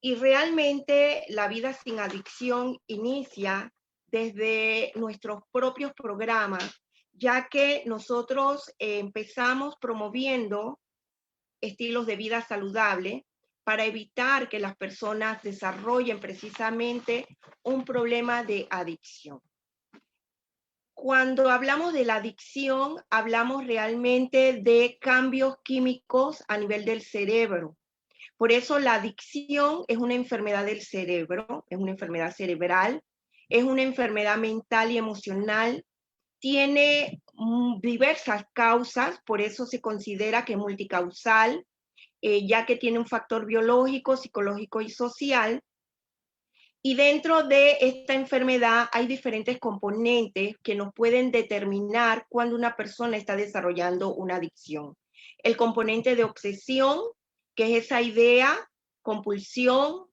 Y realmente la vida sin adicción inicia desde nuestros propios programas, ya que nosotros empezamos promoviendo estilos de vida saludable para evitar que las personas desarrollen precisamente un problema de adicción. Cuando hablamos de la adicción, hablamos realmente de cambios químicos a nivel del cerebro. Por eso la adicción es una enfermedad del cerebro, es una enfermedad cerebral, es una enfermedad mental y emocional, tiene diversas causas, por eso se considera que es multicausal, ya que tiene un factor biológico, psicológico y social. Y dentro de esta enfermedad hay diferentes componentes que nos pueden determinar cuando una persona está desarrollando una adicción. El componente de obsesión, que es esa idea, compulsión,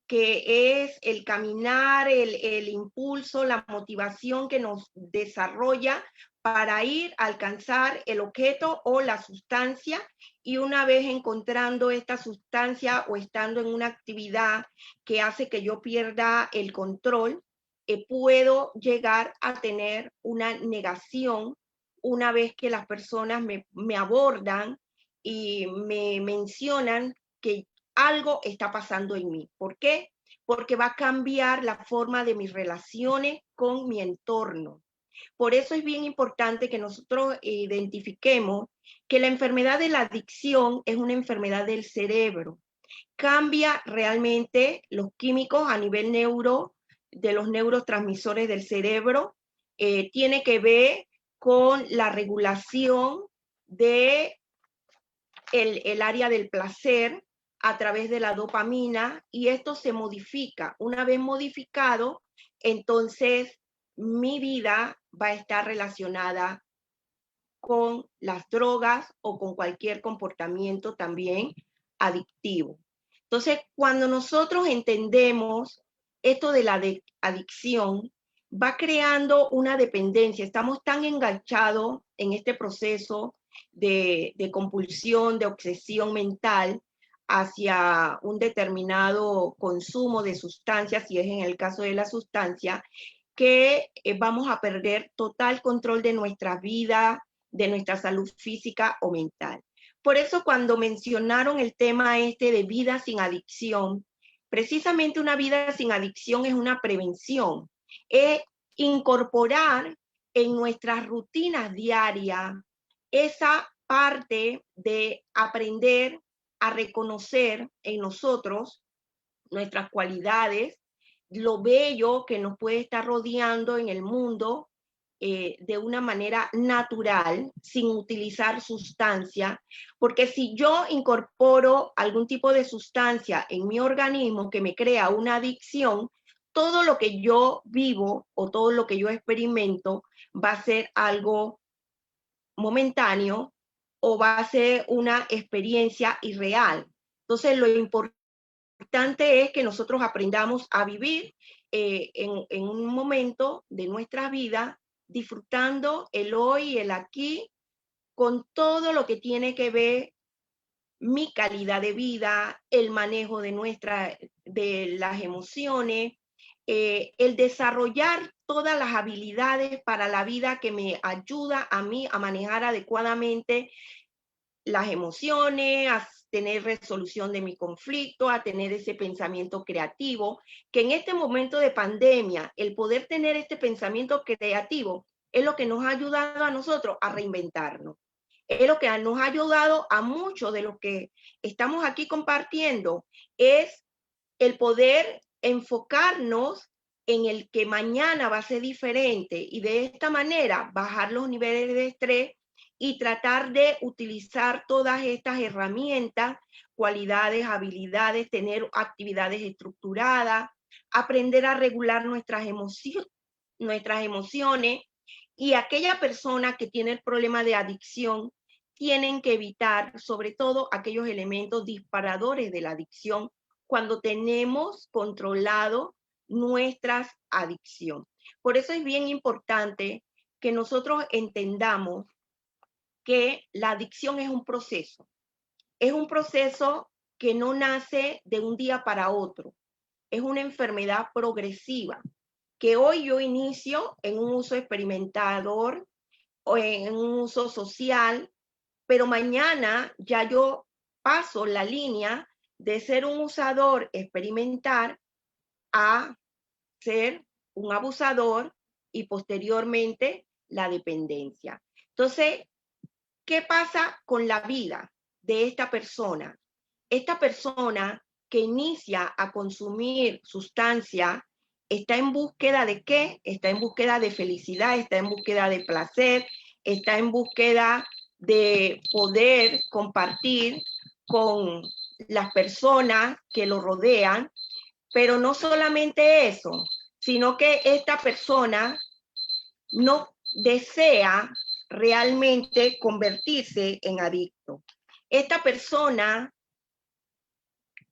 que es el caminar, el impulso, la motivación que nos desarrolla para ir a alcanzar el objeto o la sustancia, y una vez encontrando esta sustancia o estando en una actividad que hace que yo pierda el control, puedo llegar a tener una negación una vez que las personas me abordan y me mencionan que algo está pasando en mí. ¿Por qué? Porque va a cambiar la forma de mis relaciones con mi entorno. Por eso es bien importante que nosotros identifiquemos que la enfermedad de la adicción es una enfermedad del cerebro. Cambia realmente los químicos a nivel de los neurotransmisores del cerebro. Tiene que ver con la regulación de el área del placer a través de la dopamina, y esto se modifica. Una vez modificado, entonces mi vida va a estar relacionada con las drogas o con cualquier comportamiento también adictivo. Entonces, cuando nosotros entendemos esto de la adicción, va creando una dependencia. Estamos tan enganchados en este proceso de compulsión, de obsesión mental hacia un determinado consumo de sustancias, si es en el caso de la sustancia, que vamos a perder total control de nuestra vida, de nuestra salud física o mental. Por eso cuando mencionaron el tema este de vida sin adicción, precisamente una vida sin adicción es una prevención, es incorporar en nuestras rutinas diarias esa parte de aprender a reconocer en nosotros nuestras cualidades, lo bello que nos puede estar rodeando en el mundo, de una manera natural, sin utilizar sustancia, porque si yo incorporo algún tipo de sustancia en mi organismo que me crea una adicción, todo lo que yo vivo o todo lo que yo experimento va a ser algo momentáneo o va a ser una experiencia irreal. Entonces, lo importante es que nosotros aprendamos a vivir en un momento de nuestra vida disfrutando el hoy y el aquí, con todo lo que tiene que ver mi calidad de vida, el manejo de las emociones, el desarrollar todas las habilidades para la vida que me ayuda a mí a manejar adecuadamente las emociones, a tener resolución de mi conflicto, a tener ese pensamiento creativo, que en este momento de pandemia, el poder tener este pensamiento creativo es lo que nos ha ayudado a nosotros a reinventarnos. Es lo que nos ha ayudado a muchos de los que estamos aquí compartiendo, es el poder enfocarnos en el que mañana va a ser diferente y de esta manera bajar los niveles de estrés y tratar de utilizar todas estas herramientas, cualidades, habilidades, tener actividades estructuradas, aprender a regular nuestras emociones, y aquella persona que tiene el problema de adicción tienen que evitar sobre todo aquellos elementos disparadores de la adicción cuando tenemos controlado nuestras adicciones. Por eso es bien importante que nosotros entendamos que la adicción es un proceso que no nace de un día para otro, es una enfermedad progresiva, que hoy yo inicio en un uso experimentador o en un uso social, pero mañana ya yo paso la línea de ser un usador experimental a ser un abusador y posteriormente la dependencia. Entonces, ¿qué pasa con la vida de esta persona? Esta persona que inicia a consumir sustancia está en búsqueda de ¿qué? Está en búsqueda de felicidad, está en búsqueda de placer, está en búsqueda de poder compartir con las personas que lo rodean, pero no solamente eso, sino que esta persona no desea realmente convertirse en adicto. Esta persona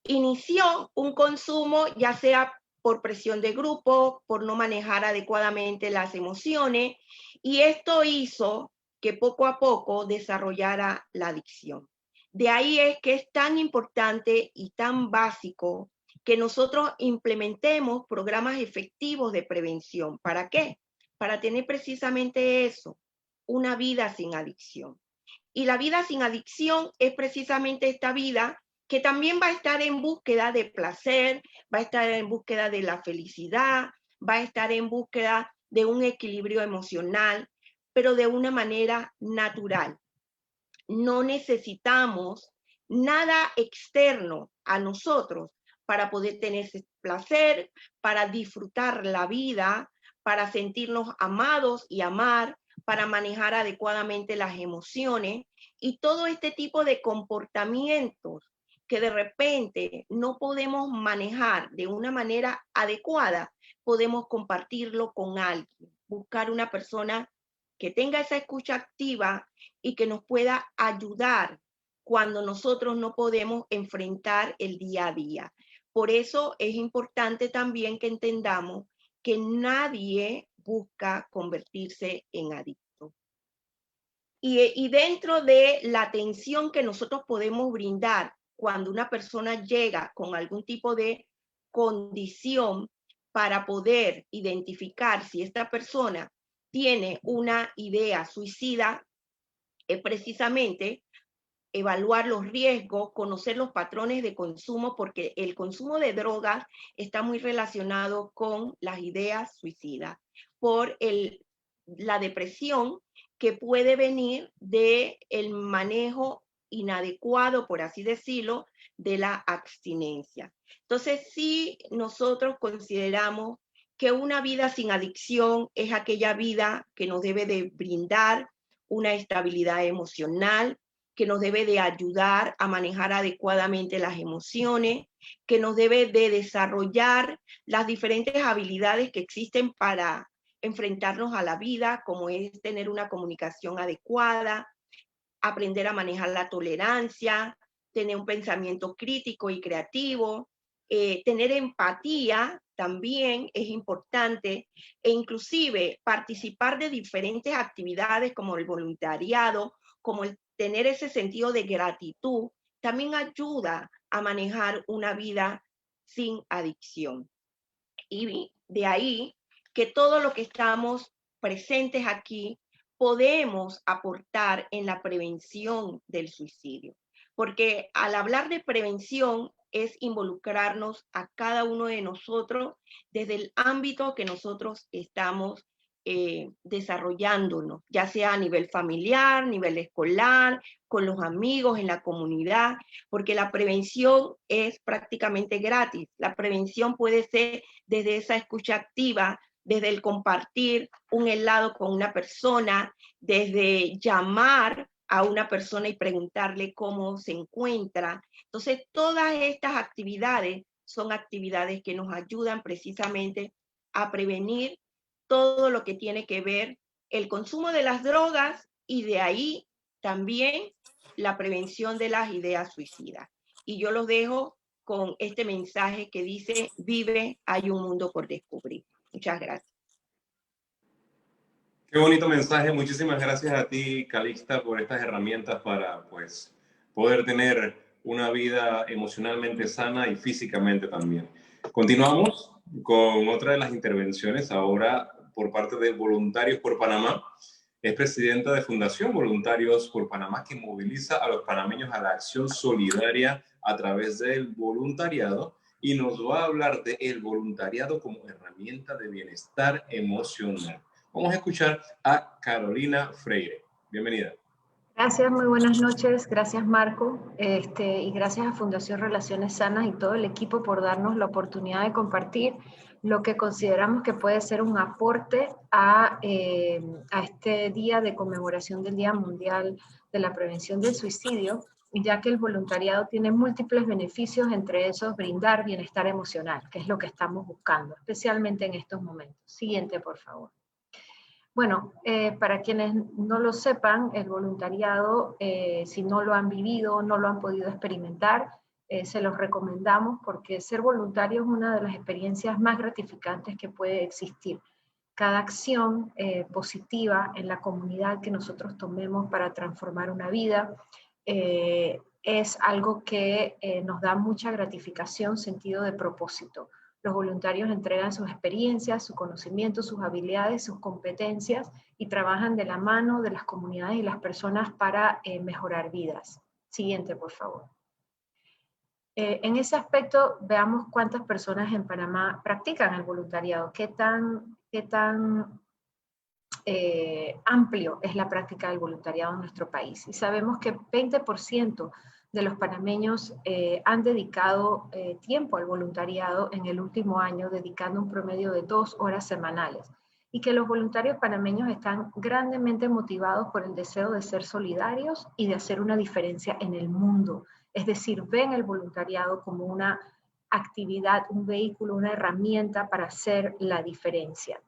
inició un consumo ya sea por presión de grupo, por no manejar adecuadamente las emociones, y esto hizo que poco a poco desarrollara la adicción. De ahí es que es tan importante y tan básico que nosotros implementemos programas efectivos de prevención. ¿Para qué? Para tener precisamente eso, una vida sin adicción. Y la vida sin adicción es precisamente esta vida que también va a estar en búsqueda de placer, va a estar en búsqueda de la felicidad, va a estar en búsqueda de un equilibrio emocional, pero de una manera natural. No necesitamos nada externo a nosotros para poder tener ese placer, para disfrutar la vida, para sentirnos amados y amar, para manejar adecuadamente las emociones y todo este tipo de comportamientos que de repente no podemos manejar de una manera adecuada, podemos compartirlo con alguien, buscar una persona que tenga esa escucha activa y que nos pueda ayudar cuando nosotros no podemos enfrentar el día a día. Por eso es importante también que entendamos que nadie busca convertirse en adicto. Y dentro de la atención que nosotros podemos brindar cuando una persona llega con algún tipo de condición para poder identificar si esta persona tiene una idea suicida, es precisamente evaluar los riesgos, conocer los patrones de consumo, porque el consumo de drogas está muy relacionado con las ideas suicidas, por la depresión que puede venir del manejo inadecuado, por así decirlo, de la abstinencia. Entonces, si nosotros consideramos que una vida sin adicción es aquella vida que nos debe de brindar una estabilidad emocional, que nos debe de ayudar a manejar adecuadamente las emociones, que nos debe de desarrollar las diferentes habilidades que existen para enfrentarnos a la vida, como es tener una comunicación adecuada, aprender a manejar la tolerancia, tener un pensamiento crítico y creativo, tener empatía también es importante, e inclusive participar de diferentes actividades como el voluntariado, como el tener ese sentido de gratitud, también ayuda a manejar una vida sin adicción. Y de ahí que todo lo que estamos presentes aquí podemos aportar en la prevención del suicidio. Porque al hablar de prevención es involucrarnos a cada uno de nosotros desde el ámbito que nosotros estamos desarrollándonos, ya sea a nivel familiar, nivel escolar, con los amigos, en la comunidad, porque la prevención es prácticamente gratis. La prevención puede ser desde esa escucha activa, desde el compartir un helado con una persona, desde llamar a una persona y preguntarle cómo se encuentra. Entonces, todas estas actividades son actividades que nos ayudan precisamente a prevenir todo lo que tiene que ver el consumo de las drogas y de ahí también la prevención de las ideas suicidas. Y yo los dejo con este mensaje que dice: vive, hay un mundo por descubrir. Muchas gracias. Qué bonito mensaje. Muchísimas gracias a ti, Calixta, por estas herramientas para pues, poder tener una vida emocionalmente sana y físicamente también. Continuamos con otra de las intervenciones ahora por parte de Voluntarios por Panamá. Es presidenta de Fundación Voluntarios por Panamá, que moviliza a los panameños a la acción solidaria a través del voluntariado, y nos va a hablar del voluntariado como herramienta de bienestar emocional. Vamos a escuchar a Carolina Freire. Bienvenida. Gracias, muy buenas noches. Gracias, Marco. Y gracias a Fundación Relaciones Sanas y todo el equipo por darnos la oportunidad de compartir lo que consideramos que puede ser un aporte a este día de conmemoración del Día Mundial de la Prevención del Suicidio, ya que el voluntariado tiene múltiples beneficios, entre esos brindar bienestar emocional, que es lo que estamos buscando, especialmente en estos momentos. Siguiente, por favor. Bueno, para quienes no lo sepan, el voluntariado, si no lo han vivido, no lo han podido experimentar, se los recomendamos porque ser voluntario es una de las experiencias más gratificantes que puede existir. Cada acción positiva en la comunidad que nosotros tomemos para transformar una vida es algo que nos da mucha gratificación, sentido de propósito. Los voluntarios entregan sus experiencias, su conocimiento, sus habilidades, sus competencias y trabajan de la mano de las comunidades y las personas para mejorar vidas. Siguiente, por favor. En ese aspecto, veamos cuántas personas en Panamá practican el voluntariado, qué tan amplio es la práctica del voluntariado en nuestro país. Y sabemos que 20% de los panameños han dedicado tiempo al voluntariado en el último año, dedicando un promedio de 2 horas semanales. y que los voluntarios panameños están grandemente motivados por el deseo de ser solidarios y de hacer una diferencia en el mundo. Es decir, ven el voluntariado como una actividad, un vehículo, una herramienta para hacer la diferencia.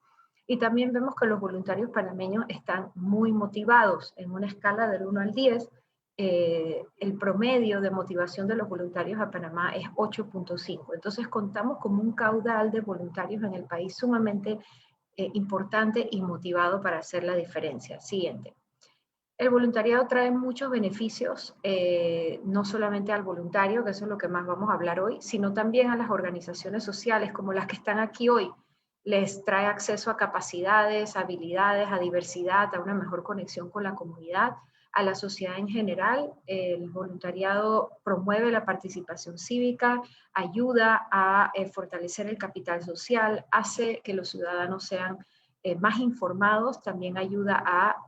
Y también vemos que los voluntarios panameños están muy motivados. En una escala del 1 al 10, el promedio de motivación de los voluntarios a Panamá es 8.5. Entonces contamos con un caudal de voluntarios en el país sumamente importante y motivado para hacer la diferencia. Siguiente. El voluntariado trae muchos beneficios, no solamente al voluntario, que eso es lo que más vamos a hablar hoy, sino también a las organizaciones sociales como las que están aquí hoy. Les trae acceso a capacidades, habilidades, a diversidad, a una mejor conexión con la comunidad, a la sociedad en general. El voluntariado promueve la participación cívica, ayuda a fortalecer el capital social, hace que los ciudadanos sean más informados, también ayuda a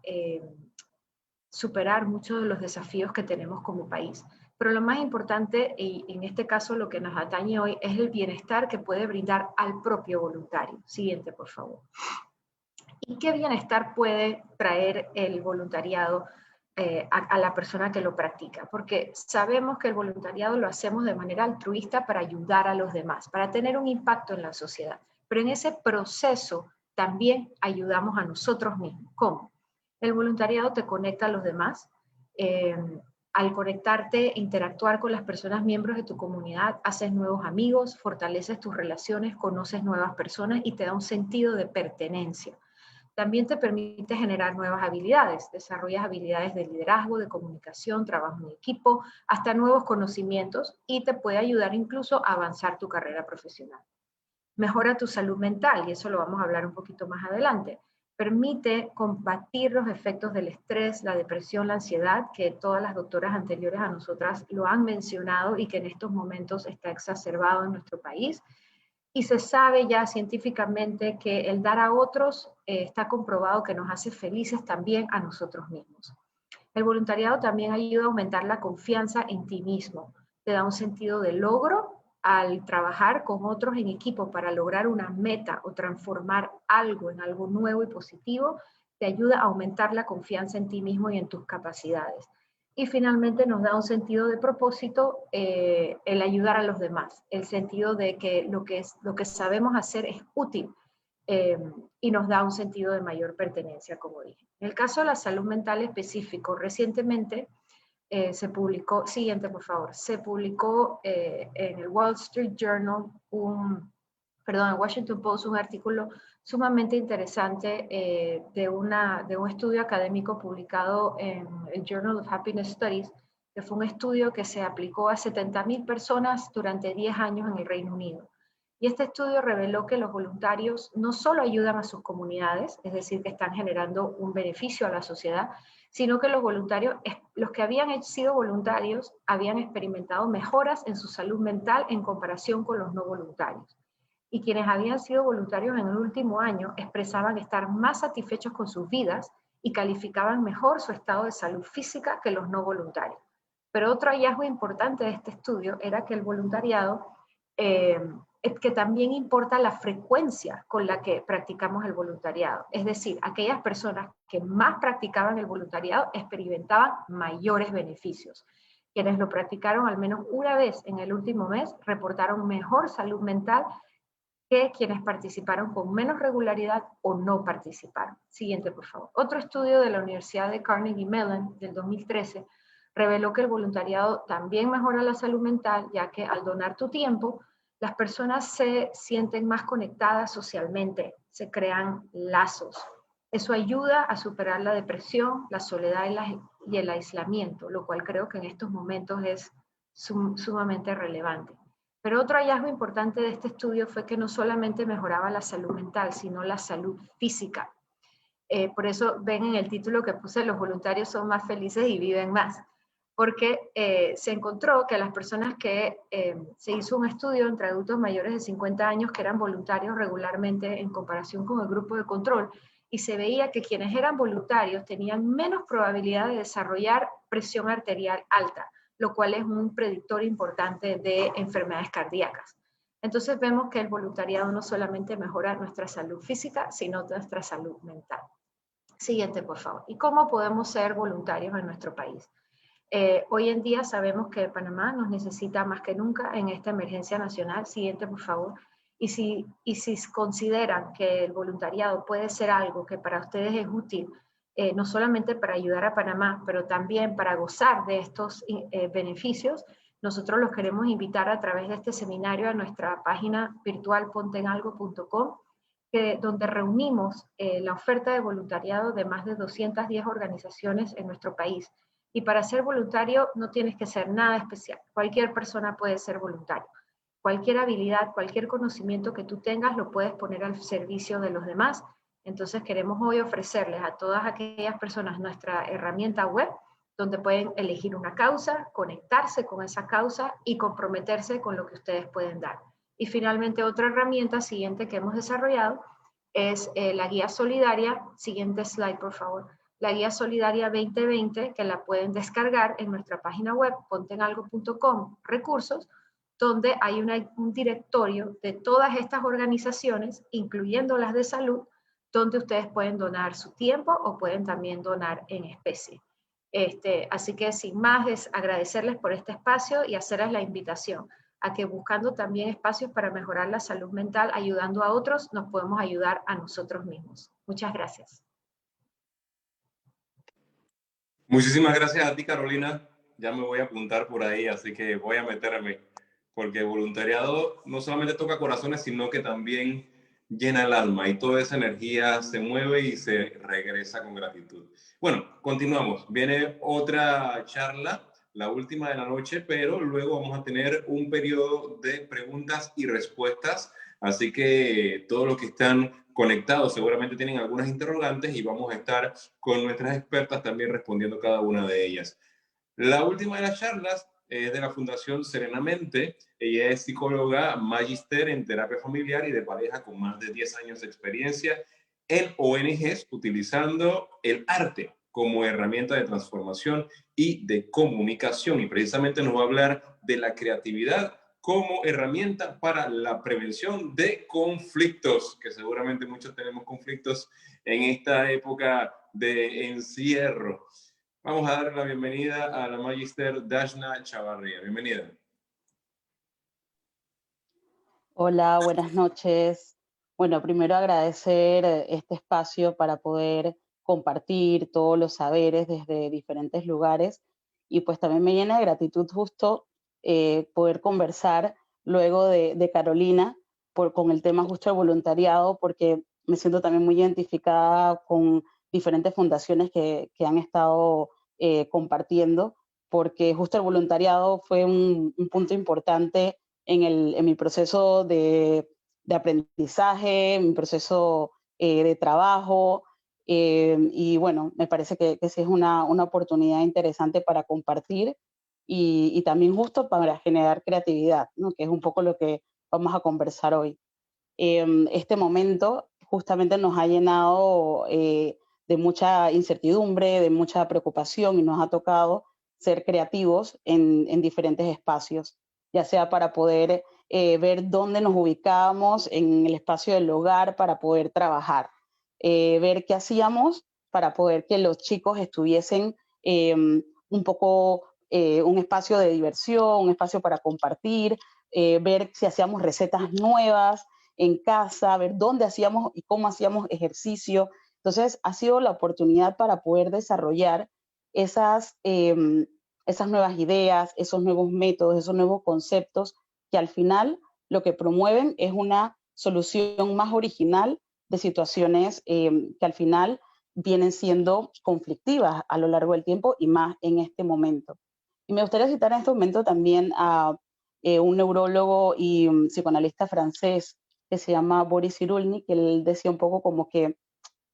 superar muchos de los desafíos que tenemos como país. Pero lo más importante, y en este caso lo que nos atañe hoy, es el bienestar que puede brindar al propio voluntario. Siguiente, por favor. ¿Y qué bienestar puede traer el voluntariado a la persona que lo practica? Porque sabemos que el voluntariado lo hacemos de manera altruista para ayudar a los demás, para tener un impacto en la sociedad. Pero en ese proceso también ayudamos a nosotros mismos. ¿Cómo? El voluntariado te conecta a los demás. Al conectarte, interactuar con las personas miembros de tu comunidad, haces nuevos amigos, fortaleces tus relaciones, conoces nuevas personas y te da un sentido de pertenencia. También te permite generar nuevas habilidades, desarrollas habilidades de liderazgo, de comunicación, trabajo en equipo, hasta nuevos conocimientos y te puede ayudar incluso a avanzar tu carrera profesional. Mejora tu salud mental y eso lo vamos a hablar un poquito más adelante. Permite combatir los efectos del estrés, la depresión, la ansiedad, que todas las doctoras anteriores a nosotras lo han mencionado y que en estos momentos está exacerbado en nuestro país. Y se sabe ya científicamente que el dar a otros está comprobado que nos hace felices también a nosotros mismos. El voluntariado también ayuda a aumentar la confianza en ti mismo. Te da un sentido de logro al trabajar con otros en equipo para lograr una meta o transformar algo en algo nuevo y positivo, te ayuda a aumentar la confianza en ti mismo y en tus capacidades. Y finalmente nos da un sentido de propósito el ayudar a los demás, el sentido de que lo que sabemos hacer es útil y nos da un sentido de mayor pertenencia, como dije. En el caso de la salud mental específico, recientemente se publicó, siguiente por favor, se publicó en el Wall Street Journal, en Washington Post, un artículo sumamente interesante de un estudio académico publicado en el Journal of Happiness Studies, que fue un estudio que se aplicó a 70,000 personas durante 10 años en el Reino Unido. Y este estudio reveló que los voluntarios no solo ayudan a sus comunidades, es decir, que están generando un beneficio a la sociedad, sino que los voluntarios, los que habían sido voluntarios, habían experimentado mejoras en su salud mental en comparación con los no voluntarios. Y quienes habían sido voluntarios en el último año expresaban estar más satisfechos con sus vidas y calificaban mejor su estado de salud física que los no voluntarios. Pero otro hallazgo importante de este estudio era que el voluntariado, que también importa la frecuencia con la que practicamos el voluntariado. Es decir, aquellas personas que más practicaban el voluntariado experimentaban mayores beneficios. Quienes lo practicaron al menos una vez en el último mes reportaron mejor salud mental que quienes participaron con menos regularidad o no participaron. Siguiente, por favor. Otro estudio de la Universidad de Carnegie Mellon del 2013 reveló que el voluntariado también mejora la salud mental, ya que al donar tu tiempo, las personas se sienten más conectadas socialmente, se crean lazos. Eso ayuda a superar la depresión, la soledad y el aislamiento, lo cual creo que en estos momentos es sumamente relevante. Pero otro hallazgo importante de este estudio fue que no solamente mejoraba la salud mental, sino la salud física. Por eso ven en el título que puse, los voluntarios son más felices y viven más. Porque se encontró que las personas que se hizo un estudio entre adultos mayores de 50 años que eran voluntarios regularmente en comparación con el grupo de control, y se veía que quienes eran voluntarios tenían menos probabilidad de desarrollar presión arterial alta, lo cual es un predictor importante de enfermedades cardíacas. Entonces vemos que el voluntariado no solamente mejora nuestra salud física, sino nuestra salud mental. Siguiente, por favor. ¿Y cómo podemos ser voluntarios en nuestro país? Hoy en día sabemos que Panamá nos necesita más que nunca en esta emergencia nacional. Siguiente, por favor. Y si consideran que el voluntariado puede ser algo que para ustedes es útil, no solamente para ayudar a Panamá, pero también para gozar de estos beneficios, nosotros los queremos invitar a través de este seminario a nuestra página virtual pontenalgo.com, donde reunimos la oferta de voluntariado de más de 210 organizaciones en nuestro país. Y para ser voluntario no tienes que ser nada especial. Cualquier persona puede ser voluntario. Cualquier habilidad, cualquier conocimiento que tú tengas lo puedes poner al servicio de los demás. Entonces queremos hoy ofrecerles a todas aquellas personas nuestra herramienta web, donde pueden elegir una causa, conectarse con esa causa y comprometerse con lo que ustedes pueden dar. Y finalmente otra herramienta siguiente que hemos desarrollado es la guía solidaria. Siguiente slide, por favor. La guía solidaria 2020, que la pueden descargar en nuestra página web, pontenalgo.com, recursos, donde hay un directorio de todas estas organizaciones, incluyendo las de salud, donde ustedes pueden donar su tiempo o pueden también donar en especie. Así que sin más es agradecerles por este espacio y hacerles la invitación a que buscando también espacios para mejorar la salud mental, ayudando a otros, nos podemos ayudar a nosotros mismos. Muchas gracias. Muchísimas gracias a ti, Carolina. Ya me voy a apuntar por ahí, así que voy a meterme, porque voluntariado no solamente toca corazones, sino que también llena el alma y toda esa energía se mueve y se regresa con gratitud. Bueno, continuamos. Viene otra charla, la última de la noche, pero luego vamos a tener un periodo de preguntas y respuestas, así que todos los que están conectados seguramente tienen algunas interrogantes y vamos a estar con nuestras expertas también respondiendo cada una de ellas. La última de las charlas es de la Fundación Serenamente. Ella es psicóloga magíster en terapia familiar y de pareja con más de 10 años de experiencia en ONGs utilizando el arte como herramienta de transformación y de comunicación. Y precisamente nos va a hablar de la creatividad como herramienta para la prevención de conflictos, que seguramente muchos tenemos conflictos en esta época de encierro. Vamos a dar la bienvenida a la magíster Dashna Chavarría. Bienvenida. Hola, buenas noches. Bueno, primero agradecer este espacio para poder compartir todos los saberes desde diferentes lugares y pues también me llena de gratitud justo poder conversar luego de Carolina con el tema justo del voluntariado, porque me siento también muy identificada con diferentes fundaciones que han estado compartiendo, porque justo el voluntariado fue un punto importante en mi proceso de aprendizaje, en mi proceso de trabajo, y bueno, me parece que sí es una oportunidad interesante para compartir y también justo para generar creatividad, ¿no? Que es un poco lo que vamos a conversar hoy. Este momento justamente nos ha llenado de mucha incertidumbre, de mucha preocupación y nos ha tocado ser creativos en diferentes espacios, ya sea para poder ver dónde nos ubicábamos en el espacio del hogar para poder trabajar, ver qué hacíamos para poder que los chicos estuviesen un poco un espacio de diversión, un espacio para compartir, ver si hacíamos recetas nuevas en casa, ver dónde hacíamos y cómo hacíamos ejercicio. Entonces ha sido la oportunidad para poder desarrollar esas nuevas ideas, esos nuevos métodos, esos nuevos conceptos que al final lo que promueven es una solución más original de situaciones que al final vienen siendo conflictivas a lo largo del tiempo y más en este momento. Y me gustaría citar en este momento también a un neurólogo y psicoanalista francés que se llama Boris Cyrulnik, que él decía un poco como que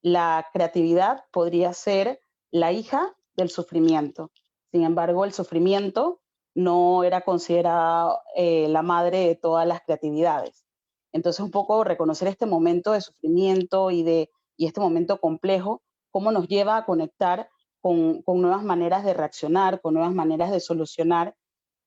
la creatividad podría ser la hija del sufrimiento. Sin embargo, el sufrimiento no era considerado la madre de todas las creatividades. Entonces, un poco reconocer este momento de sufrimiento y este momento complejo, cómo nos lleva a conectar con nuevas maneras de reaccionar, con nuevas maneras de solucionar,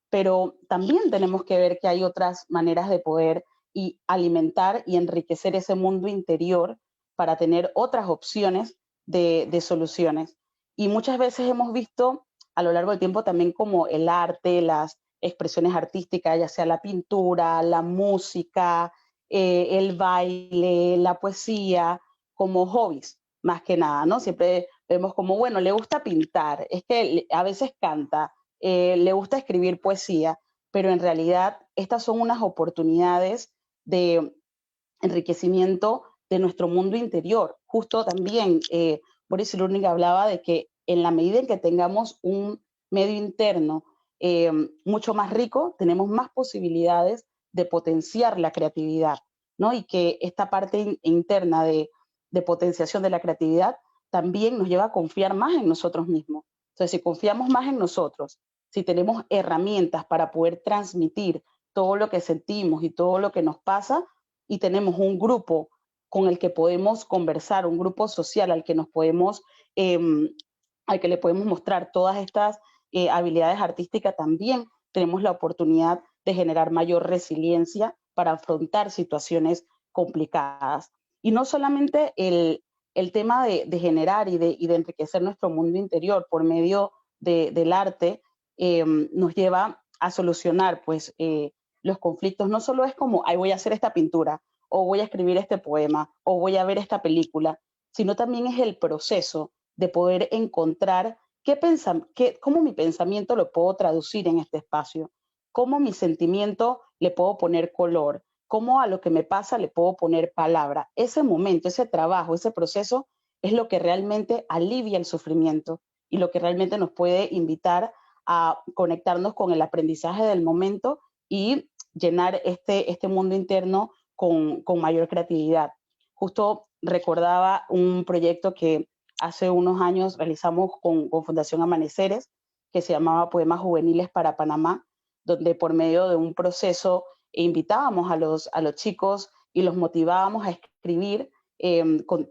pero también tenemos que ver que hay otras maneras de poder y alimentar y enriquecer ese mundo interior para tener otras opciones de soluciones. Y muchas veces hemos visto a lo largo del tiempo también como el arte, las expresiones artísticas, ya sea la pintura, la música, el baile, la poesía, como hobbies, más que nada, ¿no? Siempre vemos como, bueno, le gusta pintar, es que a veces canta, le gusta escribir poesía, pero en realidad estas son unas oportunidades de enriquecimiento de nuestro mundo interior. Justo también Boris Cyrulnik hablaba de que en la medida en que tengamos un medio interno mucho más rico, tenemos más posibilidades de potenciar la creatividad, ¿no? Y que esta parte interna de potenciación de la creatividad también nos lleva a confiar más en nosotros mismos. Entonces, si confiamos más en nosotros, si tenemos herramientas para poder transmitir todo lo que sentimos y todo lo que nos pasa, y tenemos un grupo con el que podemos conversar, un grupo social al que nos podemos, al que le podemos mostrar todas estas habilidades artísticas, también tenemos la oportunidad de generar mayor resiliencia para afrontar situaciones complicadas. Y no solamente el tema de generar y de enriquecer nuestro mundo interior por medio del arte nos lleva a solucionar pues, los conflictos. No solo es como, ay, voy a hacer esta pintura, o voy a escribir este poema, o voy a ver esta película, sino también es el proceso de poder encontrar cómo mi pensamiento lo puedo traducir en este espacio, cómo mi sentimiento le puedo poner color, cómo a lo que me pasa le puedo poner palabra. Ese momento, ese trabajo, ese proceso es lo que realmente alivia el sufrimiento y lo que realmente nos puede invitar a conectarnos con el aprendizaje del momento y llenar este mundo interno con mayor creatividad. Justo recordaba un proyecto que hace unos años realizamos con Fundación Amaneceres, que se llamaba Poemas Juveniles para Panamá, donde por medio de un proceso invitábamos a los chicos y los motivábamos a escribir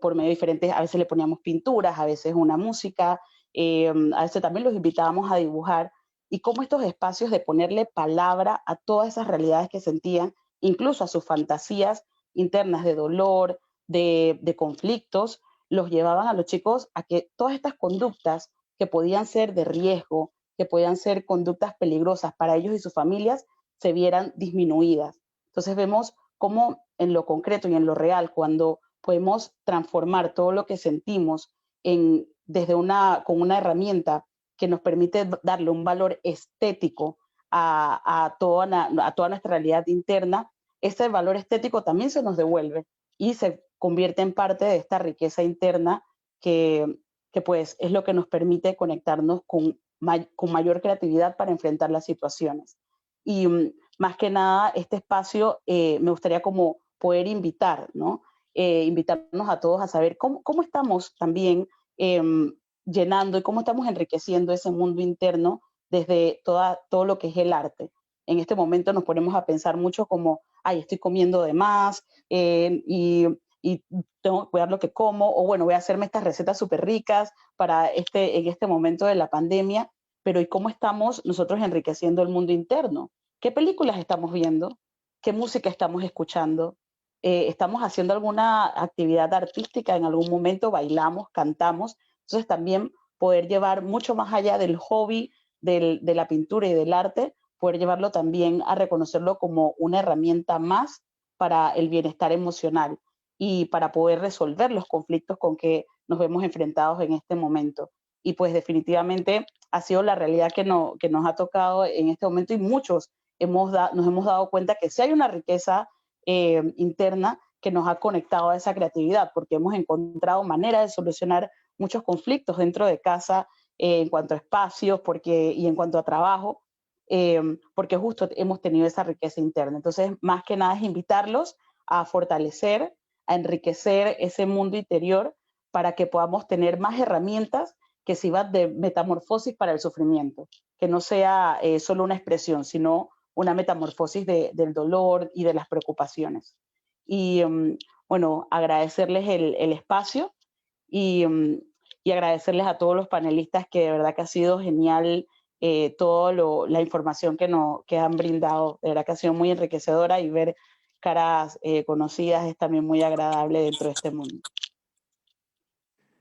por medio de diferentes, a veces le poníamos pinturas, a veces una música, a veces también los invitábamos a dibujar, y cómo estos espacios de ponerle palabra a todas esas realidades que sentían, incluso a sus fantasías internas de dolor, de conflictos, los llevaban a los chicos a que todas estas conductas que podían ser de riesgo, que podían ser conductas peligrosas para ellos y sus familias, se vieran disminuidas. Entonces vemos cómo en lo concreto y en lo real, cuando podemos transformar todo lo que sentimos con una herramienta que nos permite darle un valor estético a toda nuestra realidad interna, ese valor estético también se nos devuelve y se convierte en parte de esta riqueza interna que pues es lo que nos permite conectarnos con mayor creatividad para enfrentar las situaciones. Y más que nada, este espacio me gustaría como poder invitar, ¿no? Invitarnos a todos a saber cómo estamos también llenando y cómo estamos enriqueciendo ese mundo interno desde todo lo que es el arte. En este momento nos ponemos a pensar mucho como, ay, estoy comiendo de más y tengo que cuidar lo que como, o bueno, voy a hacerme estas recetas súper ricas en este momento de la pandemia, pero ¿y cómo estamos nosotros enriqueciendo el mundo interno? ¿Qué películas estamos viendo? ¿Qué música estamos escuchando? ¿Estamos haciendo alguna actividad artística en algún momento? ¿Bailamos, cantamos? Entonces también poder llevar mucho más allá del hobby de la pintura y del arte, poder llevarlo también a reconocerlo como una herramienta más para el bienestar emocional y para poder resolver los conflictos con que nos vemos enfrentados en este momento. Y pues definitivamente ha sido la realidad que nos ha tocado en este momento, y muchos nos hemos dado cuenta que sí hay una riqueza interna que nos ha conectado a esa creatividad, porque hemos encontrado maneras de solucionar muchos conflictos dentro de casa en cuanto a espacios y en cuanto a trabajo, porque justo hemos tenido esa riqueza interna. Entonces, más que nada es invitarlos a fortalecer, a enriquecer ese mundo interior para que podamos tener más herramientas que sirvan de metamorfosis para el sufrimiento, que no sea solo una expresión, sino una metamorfosis del dolor y de las preocupaciones. Y bueno, agradecerles el espacio y agradecerles a todos los panelistas, que de verdad que ha sido genial toda la información que han brindado. De verdad que ha sido muy enriquecedora, y ver caras conocidas es también muy agradable dentro de este mundo.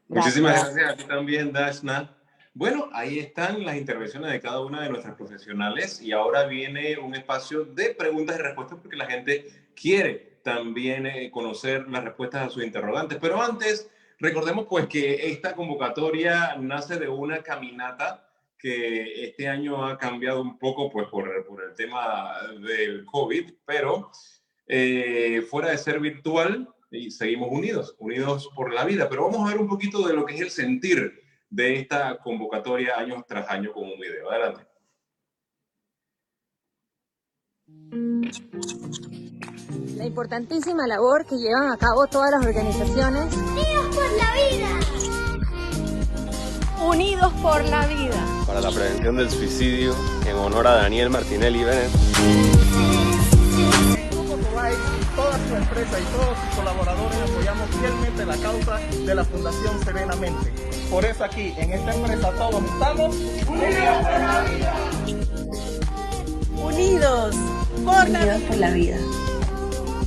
Muchísimas gracias a ti también, Dashna. Bueno, ahí están las intervenciones de cada una de nuestras profesionales y ahora viene un espacio de preguntas y respuestas porque la gente quiere también conocer las respuestas a sus interrogantes. Pero antes, recordemos pues que esta convocatoria nace de una caminata que este año ha cambiado un poco pues por el tema del COVID, pero fuera de ser virtual, y seguimos unidos por la vida. Pero vamos a ver un poquito de lo que es el sentir de esta convocatoria año tras año con un video. Adelante. La importantísima labor que llevan a cabo todas las organizaciones. ¡Unidos por la vida! Unidos por la vida. Para la prevención del suicidio, en honor a Daniel Martinelli Bennett. Toda su empresa y todos sus colaboradores apoyamos fielmente la causa de la Fundación Serenamente. Por eso aquí, en esta empresa, todos estamos unidos por la vida. Unidos por la vida.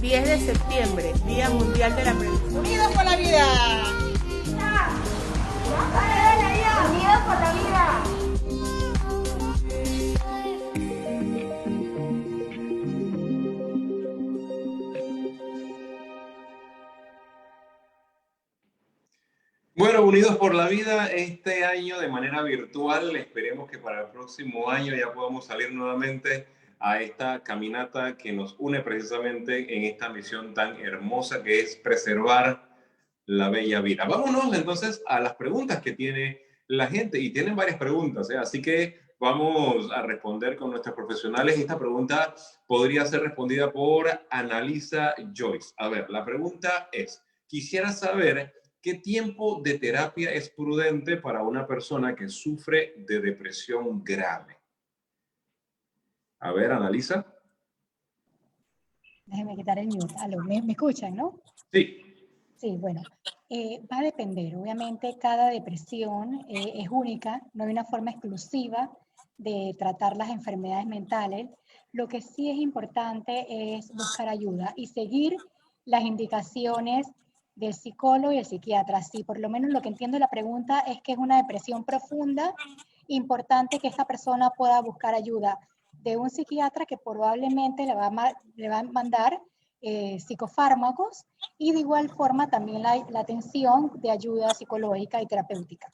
10 de septiembre, Día Mundial de la Prevención. Unidos por la vida. Unidos por la vida. Bueno, Unidos por la Vida, este año de manera virtual. Esperemos que para el próximo año ya podamos salir nuevamente a esta caminata que nos une precisamente en esta misión tan hermosa que es preservar la bella vida. Vámonos entonces a las preguntas que tiene la gente, y tienen varias preguntas, así que vamos a responder con nuestros profesionales. Esta pregunta podría ser respondida por Annalisa Joyce. A ver, la pregunta es, quisiera saber ¿qué tiempo de terapia es prudente para una persona que sufre de depresión grave? A ver, Annalisa. Déjeme quitar el mute. Aló, ¿me escuchan, no? Sí. Sí, bueno, va a depender. Obviamente cada depresión es única, no hay una forma exclusiva de tratar las enfermedades mentales. Lo que sí es importante es buscar ayuda y seguir las indicaciones del psicólogo y el psiquiatra. Sí, por lo menos lo que entiendo de la pregunta es que es una depresión profunda, importante que esta persona pueda buscar ayuda de un psiquiatra que probablemente le va a mandar psicofármacos y de igual forma también la atención de ayuda psicológica y terapéutica.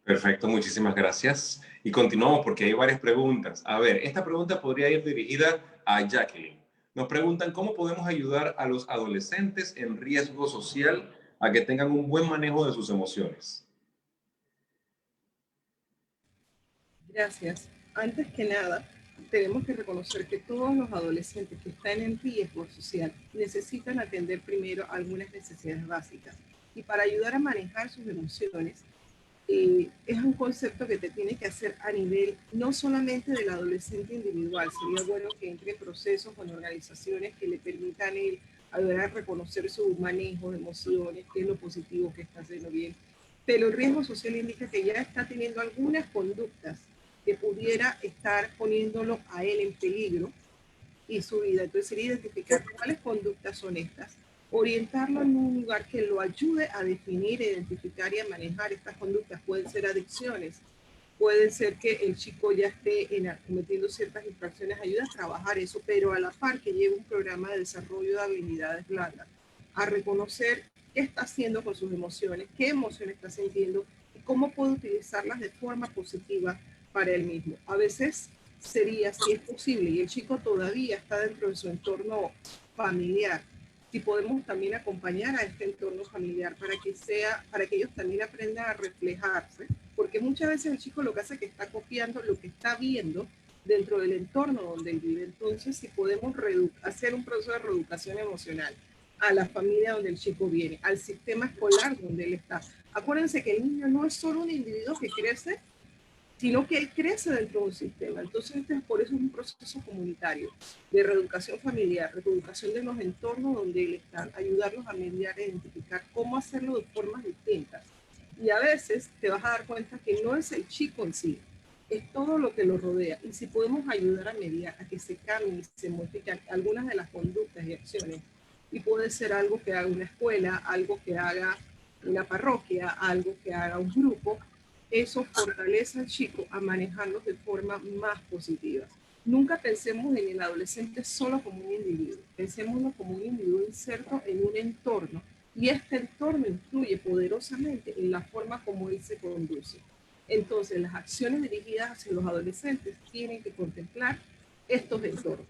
Perfecto, muchísimas gracias. Y continuamos porque hay varias preguntas. A ver, esta pregunta podría ir dirigida a Jacqueline. Nos preguntan cómo podemos ayudar a los adolescentes en riesgo social a que tengan un buen manejo de sus emociones. Gracias. Antes que nada, tenemos que reconocer que todos los adolescentes que están en riesgo social necesitan atender primero algunas necesidades básicas. Y para ayudar a manejar sus emociones, es un concepto que te tiene que hacer a nivel no solamente del adolescente individual. Sería bueno que entre en procesos con organizaciones que le permitan ayudar a reconocer su manejo de emociones, qué es lo positivo que está haciendo bien. Pero el riesgo social indica que ya está teniendo algunas conductas que pudiera estar poniéndolo a él en peligro y su vida. Entonces sería identificar cuáles conductas son estas, orientarlo en un lugar que lo ayude a definir, identificar y a manejar estas conductas. Pueden ser adicciones, puede ser que el chico ya esté cometiendo ciertas infracciones, ayuda a trabajar eso, pero a la par que lleve un programa de desarrollo de habilidades blandas, a reconocer qué está haciendo con sus emociones, qué emociones está sintiendo y cómo puede utilizarlas de forma positiva para él mismo. A veces sería, si es posible, y el chico todavía está dentro de su entorno familiar, si podemos también acompañar a este entorno familiar para que ellos también aprendan a reflejarse, porque muchas veces el chico lo que hace es que está copiando lo que está viendo dentro del entorno donde él vive. Entonces, si podemos hacer un proceso de reeducación emocional a la familia donde el chico viene, al sistema escolar donde él está. Acuérdense que el niño no es solo un individuo que crece, sino que él crece dentro de un sistema. Entonces, por eso es un proceso comunitario de reeducación familiar, reeducación de los entornos donde él está, ayudarlos a mediar, a identificar cómo hacerlo de formas distintas. Y a veces te vas a dar cuenta que no es el chico en sí, es todo lo que lo rodea. Y si podemos ayudar a mediar, a que se cambien y se modifiquen algunas de las conductas y acciones, y puede ser algo que haga una escuela, algo que haga una parroquia, algo que haga un grupo, eso fortalece al chico a manejarlos de forma más positiva. Nunca pensemos en el adolescente solo como un individuo, pensémoslo como un individuo inserto en un entorno, y este entorno influye poderosamente en la forma como él se conduce. Entonces, las acciones dirigidas hacia los adolescentes tienen que contemplar estos entornos.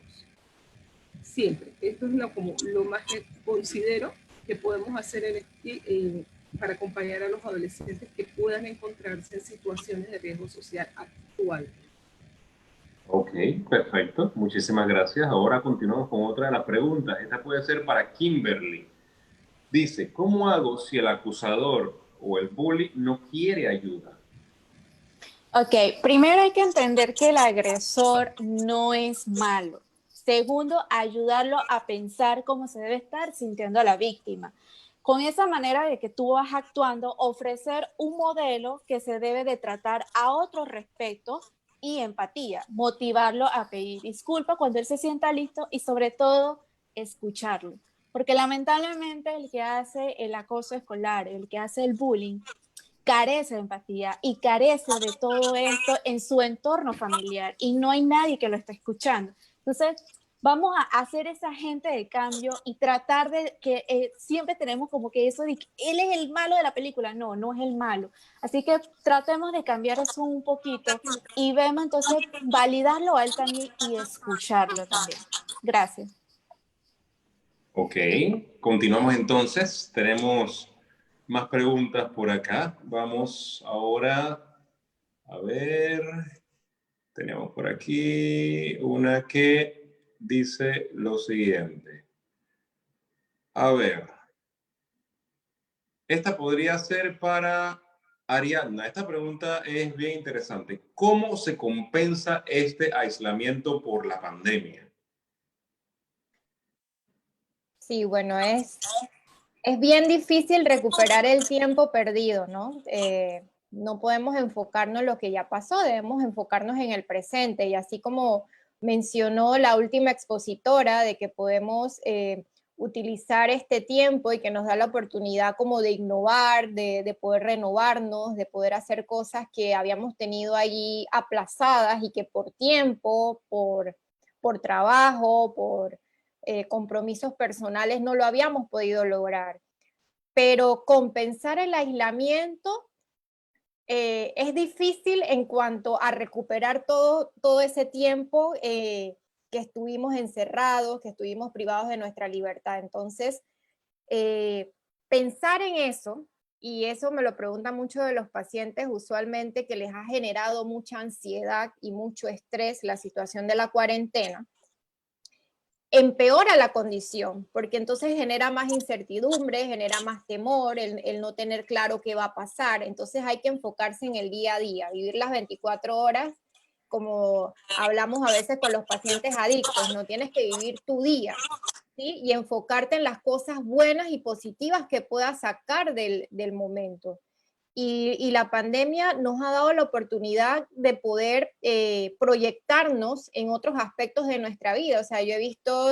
Siempre. Esto es lo más que considero que podemos hacer para acompañar a los adolescentes que puedan encontrarse en situaciones de riesgo social actual. Ok, perfecto. Muchísimas gracias. Ahora continuamos con otra de las preguntas. Esta puede ser para Kimberly. Dice, ¿cómo hago si el acusador o el bully no quiere ayuda? Ok, primero hay que entender que el agresor no es malo. Segundo, ayudarlo a pensar cómo se debe estar sintiendo a la víctima. Con esa manera de que tú vas actuando, ofrecer un modelo que se debe de tratar a otro respeto y empatía, motivarlo a pedir disculpas cuando él se sienta listo y sobre todo escucharlo. Porque lamentablemente el que hace el acoso escolar, el que hace el bullying, carece de empatía y carece de todo esto en su entorno familiar y no hay nadie que lo esté escuchando. Entonces, vamos a hacer esa agente de cambio y tratar de que siempre tenemos como que eso de que él es el malo de la película. No, no es el malo. Así que tratemos de cambiar eso un poquito y vemos entonces validarlo a él también y escucharlo también. Gracias. Ok, continuamos entonces. Tenemos más preguntas por acá. Vamos ahora a ver. Tenemos por aquí una que dice lo siguiente. A ver. Esta podría ser para Ariadna. Esta pregunta es bien interesante. ¿Cómo se compensa este aislamiento por la pandemia? Sí, bueno, es bien difícil recuperar el tiempo perdido, ¿no? No podemos enfocarnos en lo que ya pasó, debemos enfocarnos en el presente. Y así como mencionó la última expositora de que podemos utilizar este tiempo y que nos da la oportunidad como de innovar, de poder renovarnos, de poder hacer cosas que habíamos tenido allí aplazadas y que por tiempo, por trabajo, por compromisos personales no lo habíamos podido lograr. Pero compensar el aislamiento es difícil en cuanto a recuperar todo ese tiempo que estuvimos encerrados, que estuvimos privados de nuestra libertad. Entonces, pensar en eso, y eso me lo preguntan muchos de los pacientes usualmente, que les ha generado mucha ansiedad y mucho estrés la situación de la cuarentena, empeora la condición, porque entonces genera más incertidumbre, genera más temor, el no tener claro qué va a pasar. Entonces hay que enfocarse en el día a día, vivir las 24 horas, como hablamos a veces con los pacientes adictos, no tienes que vivir tu día, ¿sí? Y enfocarte en las cosas buenas y positivas que puedas sacar del momento. Y la pandemia nos ha dado la oportunidad de poder proyectarnos en otros aspectos de nuestra vida. O sea, yo he visto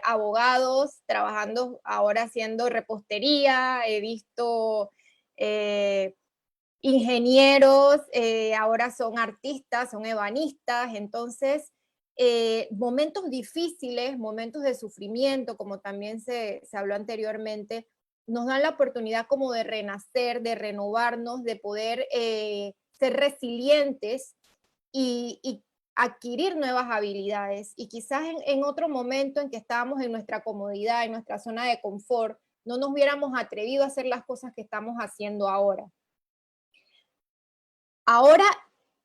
abogados trabajando ahora haciendo repostería, he visto ingenieros, ahora son artistas, son ebanistas. Entonces, momentos difíciles, momentos de sufrimiento, como también se habló anteriormente, nos dan la oportunidad como de renacer, de renovarnos, de poder ser resilientes y adquirir nuevas habilidades. Y quizás en otro momento en que estábamos en nuestra comodidad, en nuestra zona de confort, no nos hubiéramos atrevido a hacer las cosas que estamos haciendo ahora. Ahora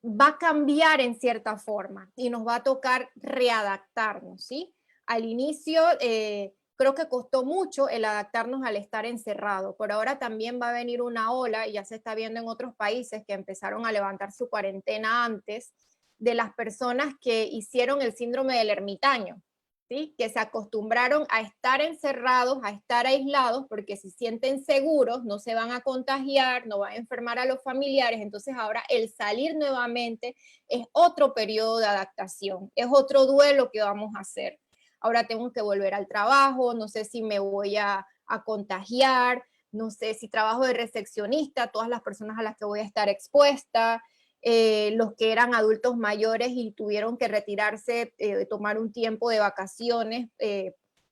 va a cambiar en cierta forma y nos va a tocar readaptarnos, ¿sí? Al inicio creo que costó mucho el adaptarnos al estar encerrado, pero ahora también va a venir una ola, y ya se está viendo en otros países que empezaron a levantar su cuarentena antes, de las personas que hicieron el síndrome del ermitaño, ¿sí? Que se acostumbraron a estar encerrados, a estar aislados, porque se sienten seguros, no se van a contagiar, no van a enfermar a los familiares. Entonces ahora el salir nuevamente es otro periodo de adaptación, es otro duelo que vamos a hacer. Ahora tengo que volver al trabajo, no sé si me voy a contagiar, no sé si trabajo de recepcionista, todas las personas a las que voy a estar expuesta, los que eran adultos mayores y tuvieron que retirarse, tomar un tiempo de vacaciones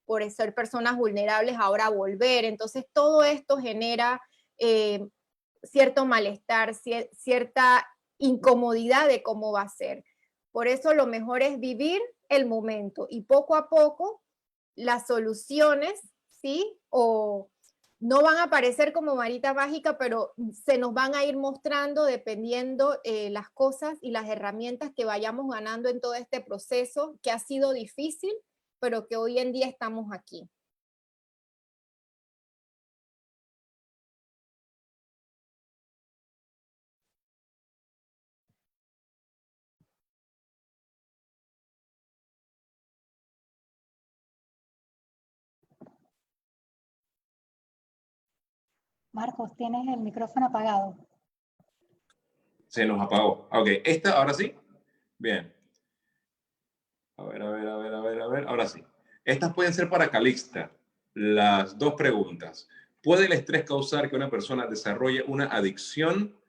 por ser personas vulnerables, ahora volver. Entonces todo esto genera cierto malestar, cierta incomodidad de cómo va a ser. Por eso lo mejor es vivir el momento y poco a poco las soluciones, ¿sí? O no van a aparecer como varita mágica, pero se nos van a ir mostrando dependiendo las cosas y las herramientas que vayamos ganando en todo este proceso que ha sido difícil, pero que hoy en día estamos aquí. Marcos, tienes el micrófono apagado. Se nos apagó. Ok, esta, ahora sí. Bien. A ver. Ahora sí. Estas pueden ser para Calixta. Las dos preguntas. ¿Puede el estrés causar que una persona desarrolle una adicción?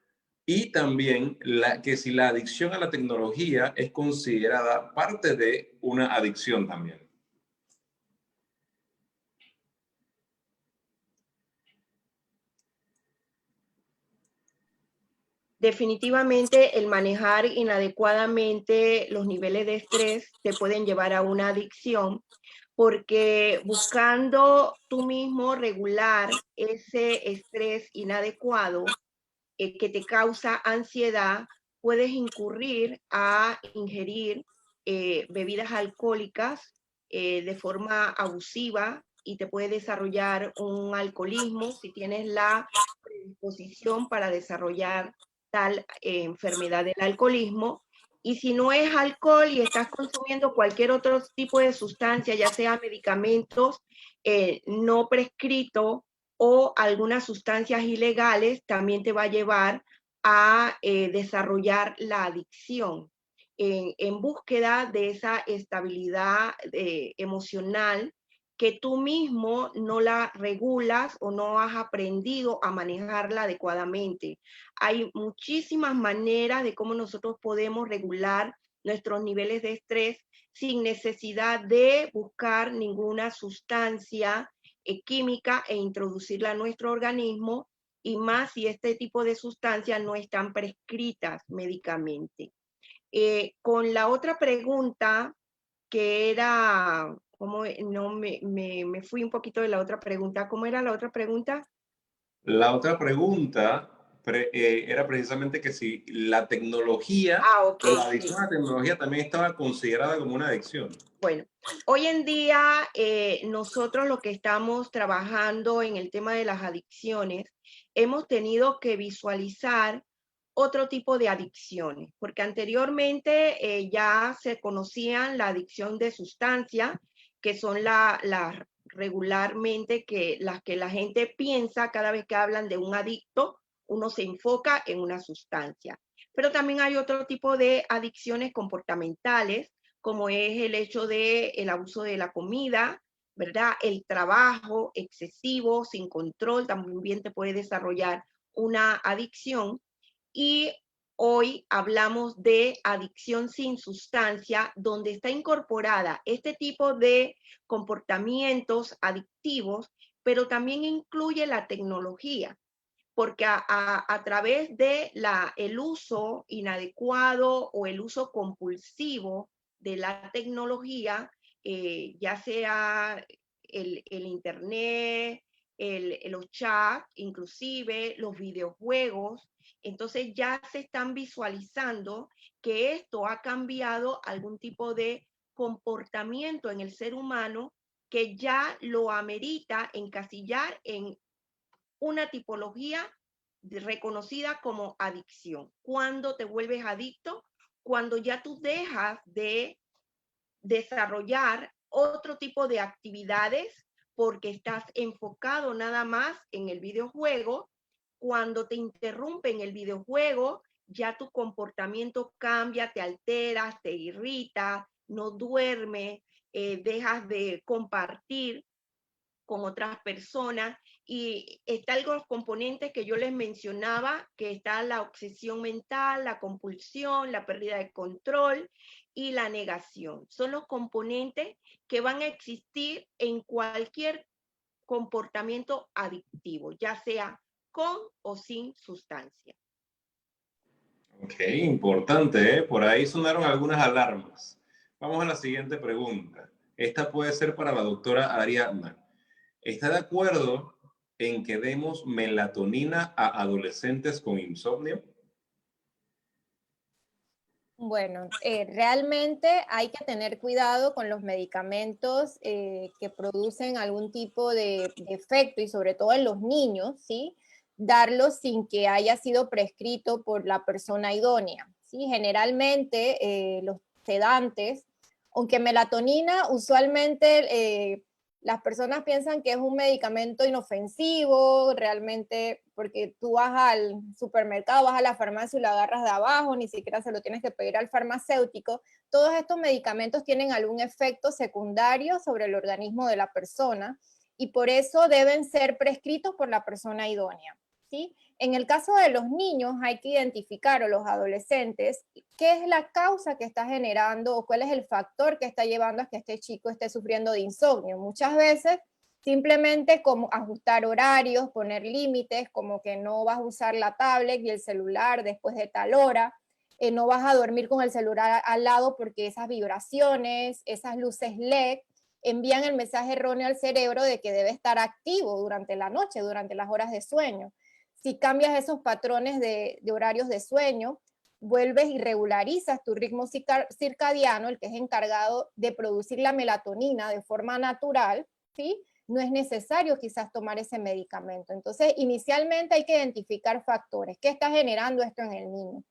Y también que si la adicción a la tecnología es considerada parte de una adicción también. Definitivamente el manejar inadecuadamente los niveles de estrés te pueden llevar a una adicción, porque buscando tú mismo regular ese estrés inadecuado que te causa ansiedad, puedes incurrir a ingerir bebidas alcohólicas de forma abusiva y te puede desarrollar un alcoholismo si tienes la predisposición para desarrollar tal enfermedad del alcoholismo. Y si no es alcohol y estás consumiendo cualquier otro tipo de sustancia, ya sea medicamentos no prescritos o algunas sustancias ilegales, también te va a llevar a desarrollar la adicción en búsqueda de esa estabilidad emocional que tú mismo no la regulas o no has aprendido a manejarla adecuadamente. Hay muchísimas maneras de cómo nosotros podemos regular nuestros niveles de estrés sin necesidad de buscar ninguna sustancia química e introducirla a nuestro organismo, y más si este tipo de sustancias no están prescritas médicamente. Con la otra pregunta, que era, ¿cómo? No, me fui un poquito de la otra pregunta. ¿Cómo era la otra pregunta? La otra pregunta era precisamente que si la tecnología, Okay, la adicción a la tecnología también estaba considerada como una adicción. Bueno, hoy en día nosotros lo que estamos trabajando en el tema de las adicciones, hemos tenido que visualizar otro tipo de adicciones, porque anteriormente ya se conocían la adicción de sustancia, que son las regularmente las que la gente piensa cada vez que hablan de un adicto, uno se enfoca en una sustancia. Pero también hay otro tipo de adicciones comportamentales, como es el hecho del abuso de la comida, ¿verdad? El trabajo excesivo, sin control, también te puede desarrollar una adicción. Y hoy hablamos de adicción sin sustancia, donde está incorporada este tipo de comportamientos adictivos, pero también incluye la tecnología, porque a través de el uso inadecuado o el uso compulsivo de la tecnología, ya sea el internet, los chats, inclusive los videojuegos, entonces ya se están visualizando que esto ha cambiado algún tipo de comportamiento en el ser humano que ya lo amerita encasillar en una tipología reconocida como adicción. ¿Cuándo te vuelves adicto? Cuando ya tú dejas de desarrollar otro tipo de actividades porque estás enfocado nada más en el videojuego. Cuando te interrumpen el videojuego, ya tu comportamiento cambia, te alteras, te irritas, no duermes, dejas de compartir con otras personas, y están los componentes que yo les mencionaba, que está la obsesión mental, la compulsión, la pérdida de control y la negación. Son los componentes que van a existir en cualquier comportamiento adictivo, ya sea con o sin sustancia. Ok, importante, ¿eh? Por ahí sonaron algunas alarmas. Vamos a la siguiente pregunta. Esta puede ser para la doctora Ariadna. ¿Está de acuerdo en que demos melatonina a adolescentes con insomnio? Bueno, realmente hay que tener cuidado con los medicamentos que producen algún tipo de efecto, y sobre todo en los niños, ¿sí? Darlos sin que haya sido prescrito por la persona idónea, ¿sí? Generalmente los sedantes, aunque melatonina usualmente las personas piensan que es un medicamento inofensivo, realmente, porque tú vas al supermercado, vas a la farmacia y lo agarras de abajo, ni siquiera se lo tienes que pedir al farmacéutico. Todos estos medicamentos tienen algún efecto secundario sobre el organismo de la persona, y por eso deben ser prescritos por la persona idónea, ¿sí? En el caso de los niños hay que identificar, o los adolescentes, qué es la causa que está generando o cuál es el factor que está llevando a que este chico esté sufriendo de insomnio. Muchas veces simplemente como ajustar horarios, poner límites, como que no vas a usar la tablet y el celular después de tal hora, no vas a dormir con el celular al lado porque esas vibraciones, esas luces LED envían el mensaje erróneo al cerebro de que debe estar activo durante la noche, durante las horas de sueño. Si cambias esos patrones de horarios de sueño, vuelves y regularizas tu ritmo circadiano, el que es encargado de producir la melatonina de forma natural, ¿sí? No es necesario quizás tomar ese medicamento. Entonces, inicialmente hay que identificar factores. ¿Qué está generando esto en el niño?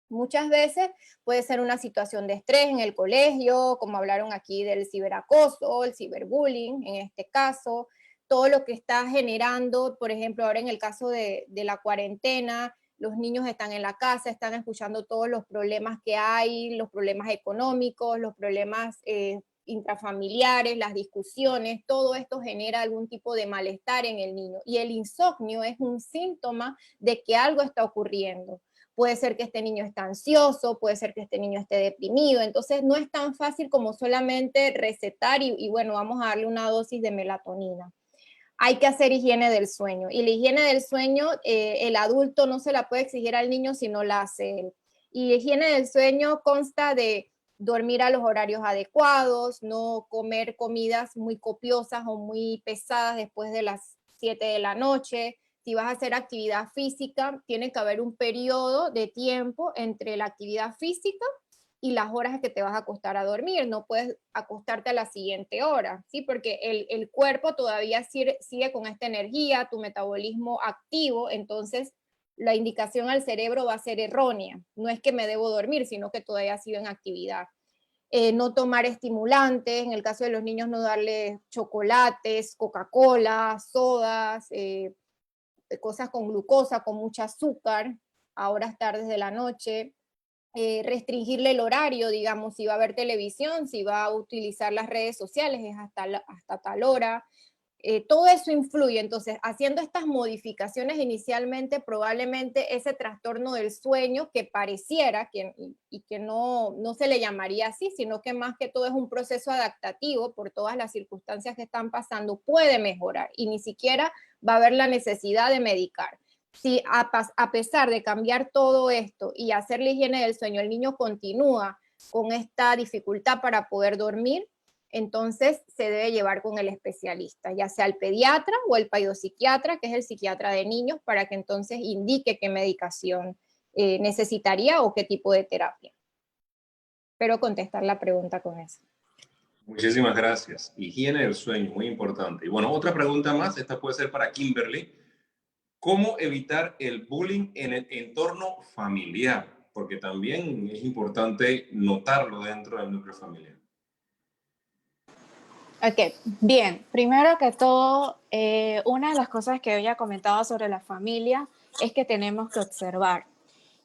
Muchas veces puede ser una situación de estrés en el colegio, como hablaron aquí del ciberacoso, el ciberbullying, en este caso, todo lo que está generando, por ejemplo, ahora en el caso de la cuarentena, los niños están en la casa, están escuchando todos los problemas que hay, los problemas económicos, los problemas intrafamiliares, las discusiones, todo esto genera algún tipo de malestar en el niño. Y el insomnio es un síntoma de que algo está ocurriendo. Puede ser que este niño esté ansioso, puede ser que este niño esté deprimido, entonces no es tan fácil como solamente recetar y bueno, vamos a darle una dosis de melatonina. Hay que hacer higiene del sueño, y la higiene del sueño el adulto no se la puede exigir al niño si no la hace él. Y la higiene del sueño consta de dormir a los horarios adecuados, no comer comidas muy copiosas o muy pesadas después de las 7 de la noche. Si vas a hacer actividad física, tiene que haber un periodo de tiempo entre la actividad física y las horas que te vas a acostar a dormir. No puedes acostarte a la siguiente hora, ¿sí? Porque el cuerpo todavía sigue con esta energía, tu metabolismo activo, entonces la indicación al cerebro va a ser errónea. No es que me debo dormir, sino que todavía sigo en actividad. No tomar estimulantes, en el caso de los niños no darles chocolates, Coca-Cola, sodas, cosas con glucosa, con mucho azúcar, a horas tardes de la noche. Restringirle el horario, digamos, si va a ver televisión, si va a utilizar las redes sociales, es hasta tal hora. Todo eso influye. Entonces, haciendo estas modificaciones inicialmente, probablemente ese trastorno del sueño que pareciera y que no se le llamaría así, sino que más que todo es un proceso adaptativo por todas las circunstancias que están pasando, puede mejorar y ni siquiera va a haber la necesidad de medicar. Si a pesar de cambiar todo esto y hacer la higiene del sueño, el niño continúa con esta dificultad para poder dormir, entonces se debe llevar con el especialista, ya sea el pediatra o el pediopsiquiatra, que es el psiquiatra de niños, para que entonces indique qué medicación necesitaría o qué tipo de terapia. Espero contestar la pregunta con eso. Muchísimas gracias. Higiene del sueño, muy importante. Y bueno, otra pregunta más, esta puede ser para Kimberly. ¿Cómo evitar el bullying en el entorno familiar? Porque también es importante notarlo dentro del núcleo familiar. Ok, bien. Primero que todo, una de las cosas que había comentado sobre la familia es que tenemos que observar.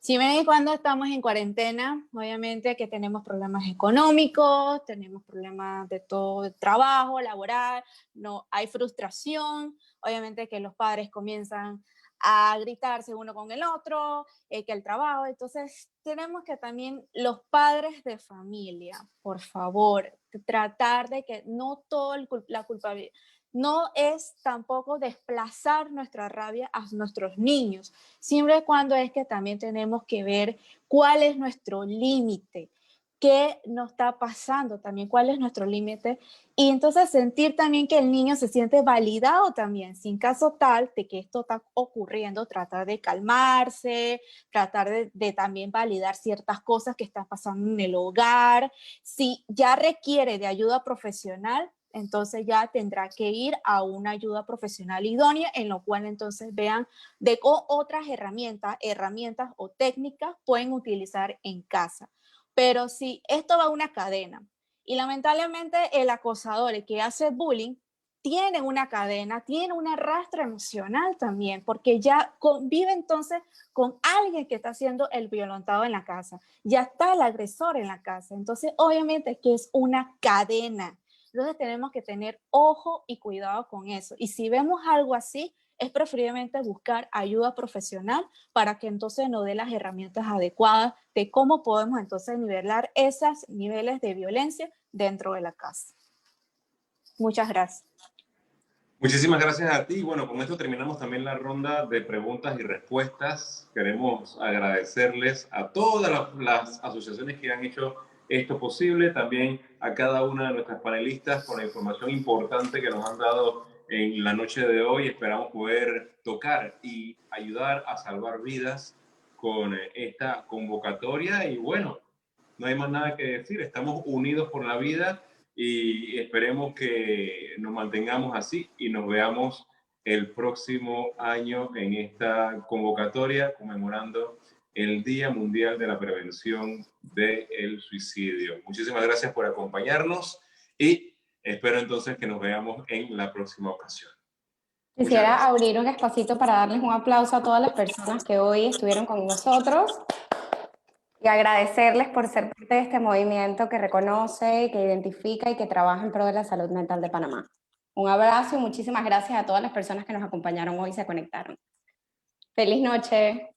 Si ven y cuando estamos en cuarentena, obviamente que tenemos problemas económicos, tenemos problemas de todo, de trabajo, laboral, no hay frustración, obviamente que los padres comienzan a gritarse uno con el otro, que el trabajo, entonces tenemos que también los padres de familia, por favor, tratar de que no todo la culpabilidad, no es tampoco desplazar nuestra rabia a nuestros niños, siempre y cuando es que también tenemos que ver cuál es nuestro límite, qué nos está pasando también, cuál es nuestro límite, y entonces sentir también que el niño se siente validado también, sin caso tal de que esto está ocurriendo, tratar de calmarse, tratar de también validar ciertas cosas que están pasando en el hogar. Si ya requiere de ayuda profesional, entonces ya tendrá que ir a una ayuda profesional idónea, en lo cual entonces vean de otras herramientas o técnicas pueden utilizar en casa. Pero si esto va a una cadena y lamentablemente el acosador, el que hace bullying, tiene una cadena, tiene un arrastre emocional también, porque ya convive entonces con alguien que está siendo el violentado en la casa, ya está el agresor en la casa, entonces obviamente que es una cadena. Entonces tenemos que tener ojo y cuidado con eso. Y si vemos algo así, es preferiblemente buscar ayuda profesional para que entonces nos dé las herramientas adecuadas de cómo podemos entonces nivelar esos niveles de violencia dentro de la casa. Muchas gracias. Muchísimas gracias a ti. Bueno, con esto terminamos también la ronda de preguntas y respuestas. Queremos agradecerles a todas las asociaciones que han hecho esto posible, también a cada una de nuestras panelistas por la información importante que nos han dado en la noche de hoy. Esperamos poder tocar y ayudar a salvar vidas con esta convocatoria. Y bueno, no hay más nada que decir. Estamos unidos por la vida y esperemos que nos mantengamos así y nos veamos el próximo año en esta convocatoria conmemorando el Día Mundial de la Prevención del Suicidio. Muchísimas gracias por acompañarnos y espero entonces que nos veamos en la próxima ocasión. Quisiera abrir un espacito para darles un aplauso a todas las personas que hoy estuvieron con nosotros y agradecerles por ser parte de este movimiento que reconoce, que identifica y que trabaja en pro de la salud mental de Panamá. Un abrazo y muchísimas gracias a todas las personas que nos acompañaron hoy y se conectaron. ¡Feliz noche!